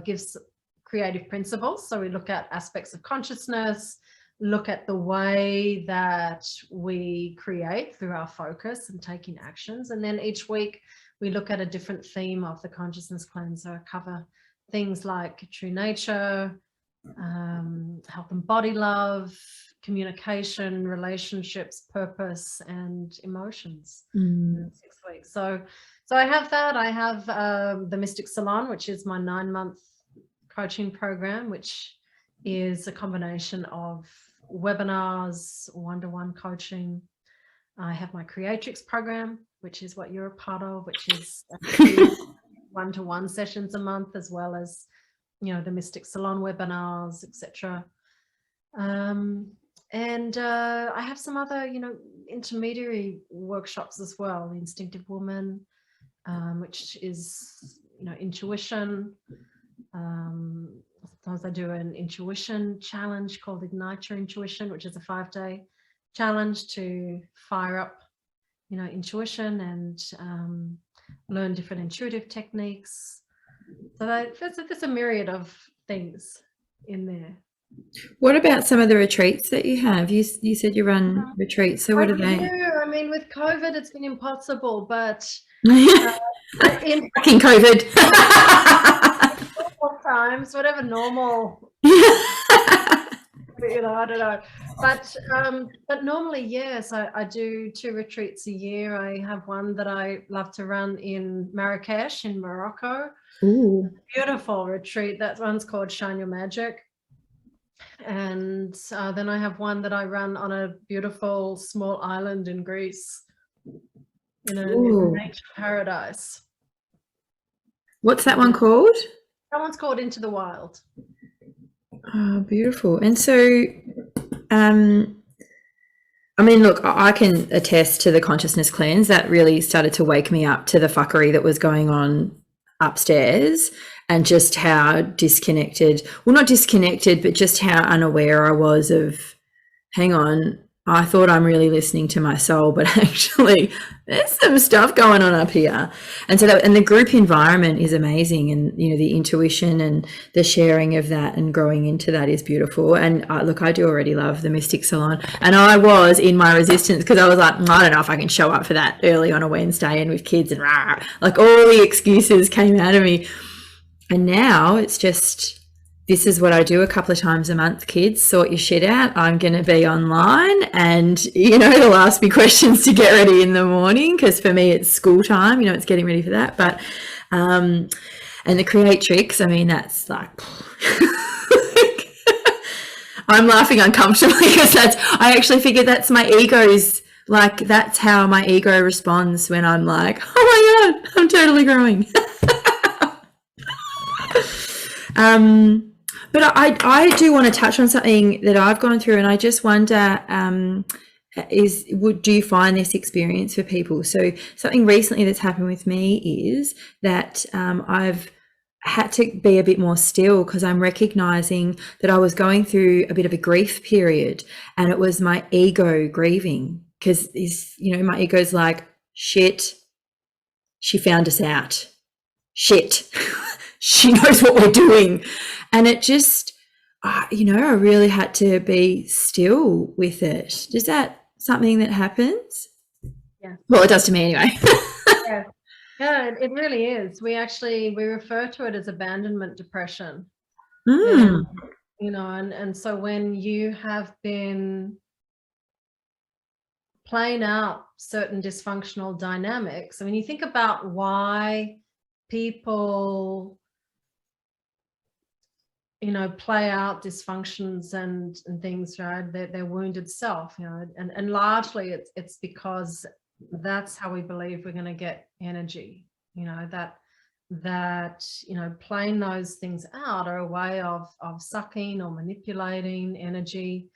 gives creative principles. So we look at aspects of consciousness, look at the way that we create through our focus and taking actions. And then each week we look at a different theme of the consciousness cleanse. So I cover things like true nature, health and body love, communication, relationships, purpose, and emotions in 6 weeks. So I have that. I have the Mystic Salon, which is my 9-month coaching program, which is a combination of webinars, one-to-one coaching. I have my Creatrix program, which is what you're a part of, which is one-to-one sessions a month, as well as the Mystic Salon webinars, etc. And I have some other intermediary workshops as well. The Instinctive Woman, which is intuition. Sometimes I do an intuition challenge called Ignite Your Intuition, which is a 5-day challenge to fire up intuition and learn different intuitive techniques. So there's a myriad of things in there. What about some of the retreats that you have? You said you run retreats, so what are they? I mean, with COVID it's been impossible, but in fucking COVID. Times, whatever normal. I don't know, but normally, yes, I do 2 retreats a year. I have one that I love to run in Marrakesh in Morocco. Ooh. Beautiful retreat. That one's called Shine Your Magic. And then I have one that I run on a beautiful small island in Greece, in a nature paradise. What's that one called? That one's called Into the Wild. Oh, beautiful. And so, I mean, look, I can attest to the consciousness cleanse. That really started to wake me up to the fuckery that was going on upstairs. and just how disconnected, well, not disconnected, but just how unaware I was of, hang on, I thought I'm really listening to my soul, but actually there's some stuff going on up here. And so and the group environment is amazing, and the intuition and the sharing of that and growing into that is beautiful. And look, I do already love the Mystic Salon, and I was in my resistance because I was like, I don't know if I can show up for that early on a Wednesday and with kids and like all the excuses came out of me. And now it's just, this is what I do a couple of times a month. Kids, sort your shit out. I'm going to be online, and they'll ask me questions to get ready in the morning, because for me it's school time, it's getting ready for that. But and the creatrix, I mean, that's like I'm laughing uncomfortably because I actually figured that's my ego's, like, that's how my ego responds when I'm like, oh my God, I'm totally growing. But I do want to touch on something that I've gone through, and I just wonder, do you find this experience for people? So something recently that's happened with me is that I've had to be a bit more still, because I'm recognizing that I was going through a bit of a grief period, and it was my ego grieving, because my ego's like, shit, she found us out. Shit. She knows what we're doing. And it just, I really had to be still with it. Is that something that happens? Yeah. Well, it does to me anyway. Yeah, it really is. We refer to it as abandonment depression. Mm. And so when you have been playing out certain dysfunctional dynamics, I mean, you think about why people play out dysfunctions and things, right? Their wounded self, and largely it's because that's how we believe we're going to get energy, that playing those things out are a way of sucking or manipulating energy.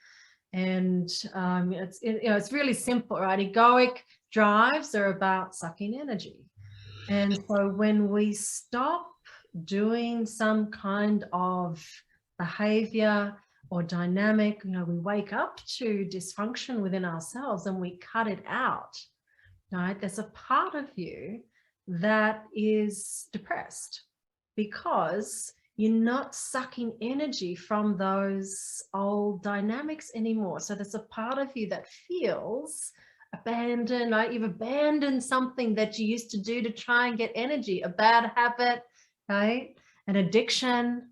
And it's really simple, right? Egoic drives are about sucking energy. And so when we stop doing some kind of behavior or dynamic, we wake up to dysfunction within ourselves and we cut it out, right? There's a part of you that is depressed because you're not sucking energy from those old dynamics anymore. So there's a part of you that feels abandoned, right? You've abandoned something that you used to do to try and get energy, a bad habit, right? An addiction.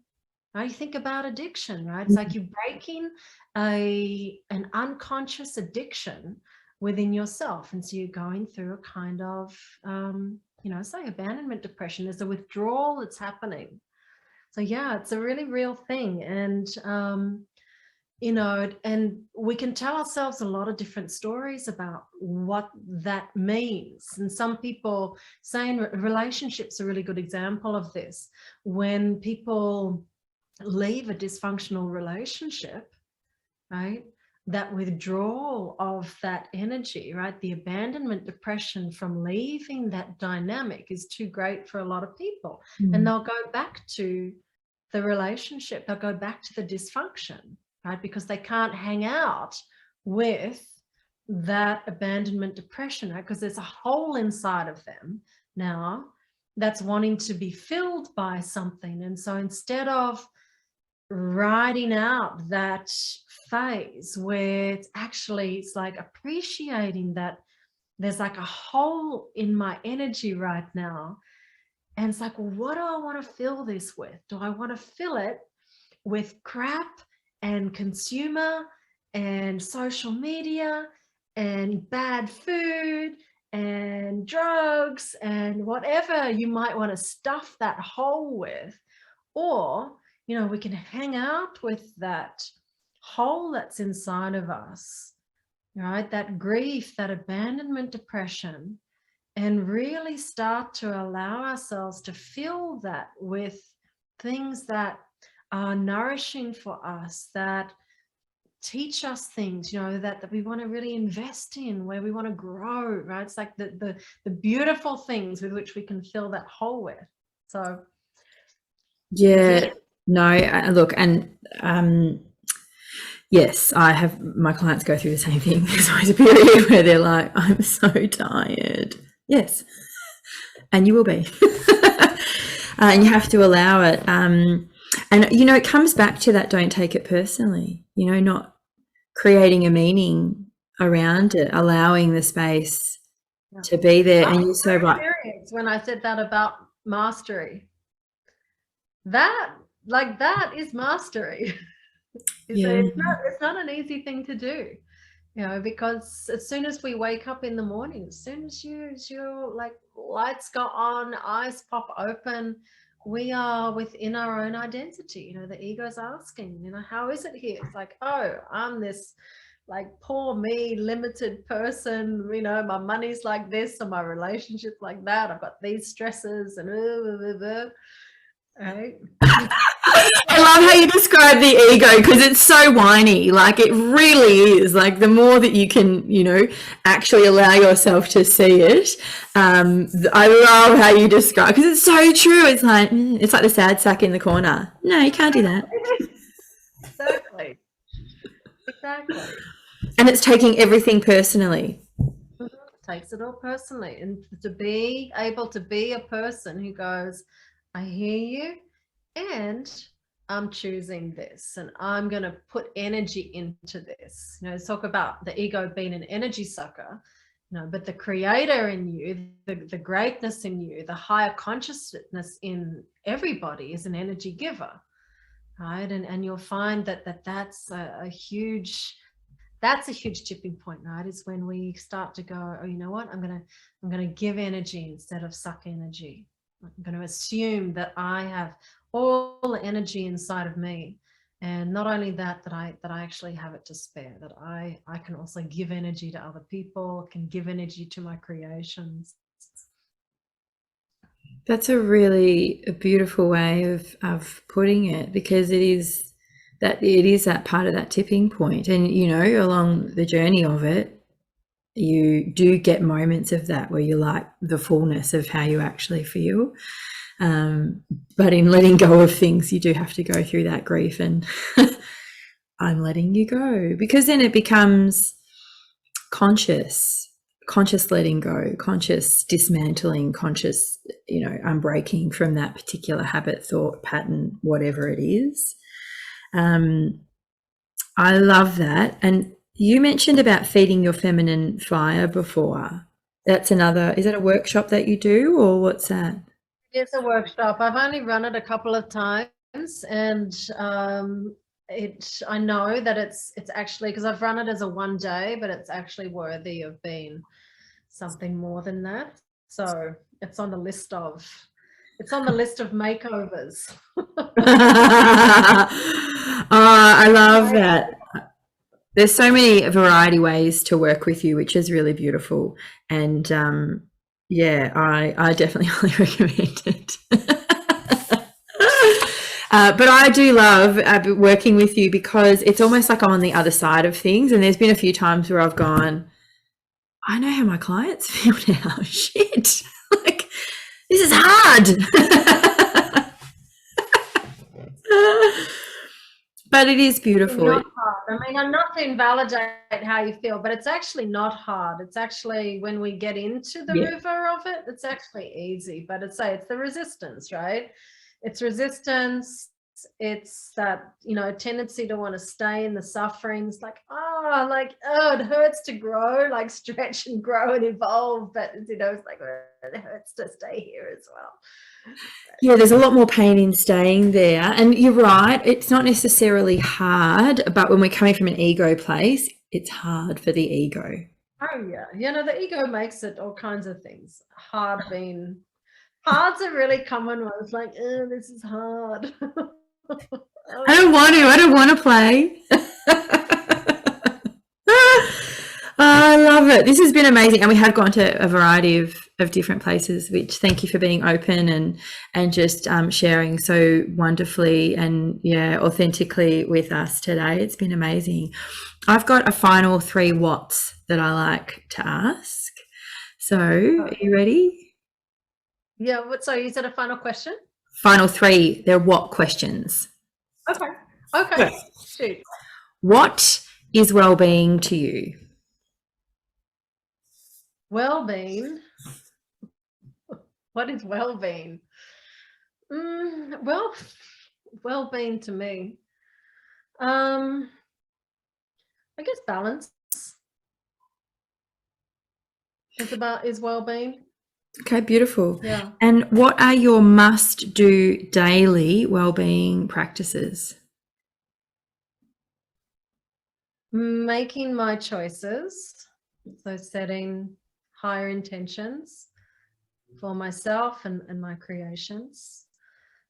Right? You think about addiction, right? It's like you're breaking an unconscious addiction within yourself. And so you're going through a kind of, say abandonment depression. There's a withdrawal that's happening. So yeah, it's a really real thing. And, and we can tell ourselves a lot of different stories about what that means. And some people saying relationships are a really good example of this. When people leave a dysfunctional relationship, right, that withdrawal of that energy, right, the abandonment depression from leaving that dynamic is too great for a lot of people. And they'll go back to the relationship, they'll go back to the dysfunction, right, because they can't hang out with that abandonment depression, right, because there's a hole inside of them now that's wanting to be filled by something. And so instead of riding out that phase where it's like appreciating that there's like a hole in my energy right now, and it's like, well, what do I want to fill this with? Do I want to fill it with crap and consumer and social media and bad food and drugs and whatever you might want to stuff that hole with? Or we can hang out with that hole that's inside of us, right? That grief, that abandonment depression, and really start to allow ourselves to fill that with things that are nourishing for us, that teach us things, that we want to really invest in, where we want to grow, right? It's like the beautiful things with which we can fill that hole with. So Yeah. No, look, and yes, I have, my clients go through the same thing. There's always a period where they're like, I'm so tired. Yes, and you will be. And you have to allow it. And, you know, it comes back to that, don't take it personally, you know, not creating a meaning around it, allowing the space to be there. And you're so right. When I said that about mastery, that is mastery. It's not an easy thing to do, you know, because as soon as we wake up in the morning, as soon as your like lights go on, eyes pop open, we are within our own identity. You know, the ego's asking, you know, how is it here? It's like, oh, I'm this like poor me limited person, you know, my money's like this and my relationship's like that, I've got these stresses and right. I love how you describe the ego, because it's so whiny. Like, it really is. Like, the more that you can, you know, actually allow yourself to see it. I love how you describe, because it's so true. It's like the sad sack in the corner. No, you can't do that. Exactly. And it's taking everything personally. Takes it all personally. And to be able to be a person who goes, I hear you, and I'm choosing this, and I'm going to put energy into this. You know, talk about the ego being an energy sucker, you know, but the creator in you, the greatness in you, the higher consciousness in everybody is an energy giver, right? And you'll find that's a huge tipping point, right? Is when we start to go, oh, you know what? I'm gonna give energy instead of suck energy. I'm going to assume that I have all the energy inside of me, and not only that I actually have it to spare, that I can also give energy to other people, can give energy to my creations. That's a really beautiful way of putting it, because it is that part of that tipping point. And, you know, along the journey of it, you do get moments of that where you like the fullness of how you actually feel. But in letting go of things, you do have to go through that grief and I'm letting you go, because then it becomes conscious letting go, conscious dismantling, conscious, you know, unbreaking from that particular habit, thought pattern, whatever it is. I love that. And you mentioned about feeding your feminine fire before. That's another, is it a workshop that you do, or what's that? It's a workshop. I've only run it a couple of times, and I know that it's actually, because I've run it as a one day, but it's actually worthy of being something more than that. So it's on the list of makeovers. I love that. There's so many variety ways to work with you, which is really beautiful. And yeah, I definitely highly recommend it. But I do love working with you, because it's almost like I'm on the other side of things. And there's been a few times where I've gone, I know how my clients feel now. Shit, like, this is hard. But it is beautiful. Not hard. I mean, I'm not to invalidate how you feel, but it's actually not hard. It's actually, when we get into the river of it, it's actually easy. But it's the resistance, right? It's resistance. It's that, you know, tendency to want to stay in the suffering. It's like, it hurts to grow, like stretch and grow and evolve. But, you know, it's like, it hurts to stay here as well. Yeah, there's a lot more pain in staying there. And you're right, it's not necessarily hard, but when we're coming from an ego place, it's hard for the ego. Oh yeah, you know, the ego makes it all kinds of things. Hard's a really common one. It's like, oh, this is hard. I don't want to play. I love it. This has been amazing. And we have gone to a variety of different places, which, thank you for being open and just sharing so wonderfully and authentically with us today. It's been amazing. I've got a final 3 whats that I like to ask. So are you ready? Yeah. So is that a final question? final 3, they're what questions. Okay. Okay. Shoot. What is well-being to you? Well-being. What is well-being? Well, well-being to me. I guess balance is well-being. Okay, beautiful. Yeah. And what are your must-do daily well-being practices? Making my choices, so setting higher intentions for myself and my creations.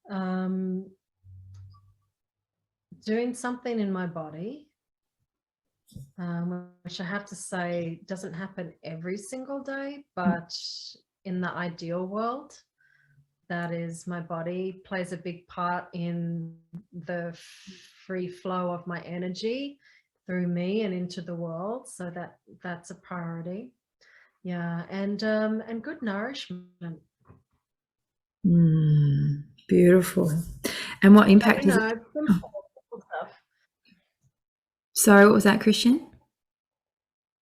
Doing something in my body, which I have to say doesn't happen every single day, but in the ideal world, that is, my body plays a big part in the free flow of my energy through me and into the world. So that's a priority. Yeah. And good nourishment. Beautiful. And what impact You is know, it? simple stuff. Sorry, what was that, Christian?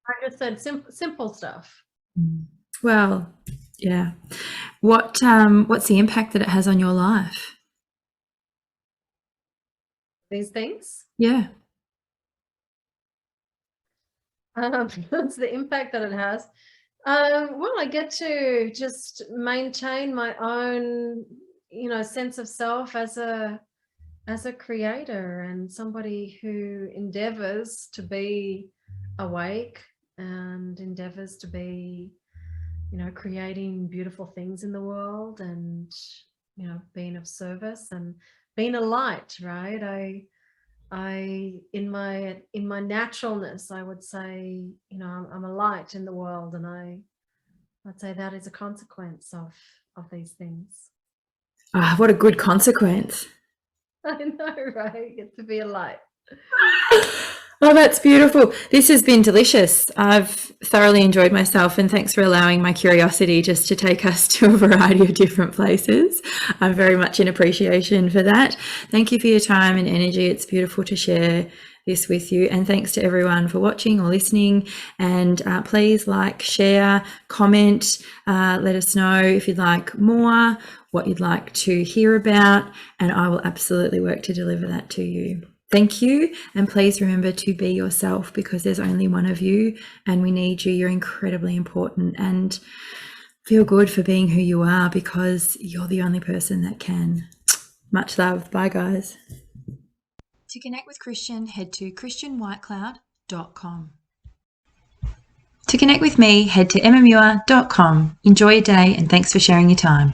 I just said simple stuff. Well, yeah. What's the impact that it has on your life? These things. Yeah. That's the impact that it has. Well, I get to just maintain my own, sense of self as a creator and somebody who endeavors to be awake and endeavors to be, creating beautiful things in the world and, being of service and being a light, right? I in my naturalness, I would say, I'm a light in the world, and I'd say that is a consequence of these things. Ah, what a good consequence. I know, right? You get to be a light. Oh, that's beautiful. This has been delicious. I've thoroughly enjoyed myself, and thanks for allowing my curiosity just to take us to a variety of different places. I'm very much in appreciation for that. Thank you for your time and energy. It's beautiful to share this with you, and thanks to everyone for watching or listening. And please like, share, comment, let us know if you'd like more, what you'd like to hear about, and I will absolutely work to deliver that to you. Thank you, and please remember to be yourself, because there's only one of you and we need you. You're incredibly important, and feel good for being who you are, because you're the only person that can. Much love. Bye, guys. To connect with Christian, head to christianwhitecloud.com. To connect with me, head to emmamuir.com. Enjoy your day, and thanks for sharing your time.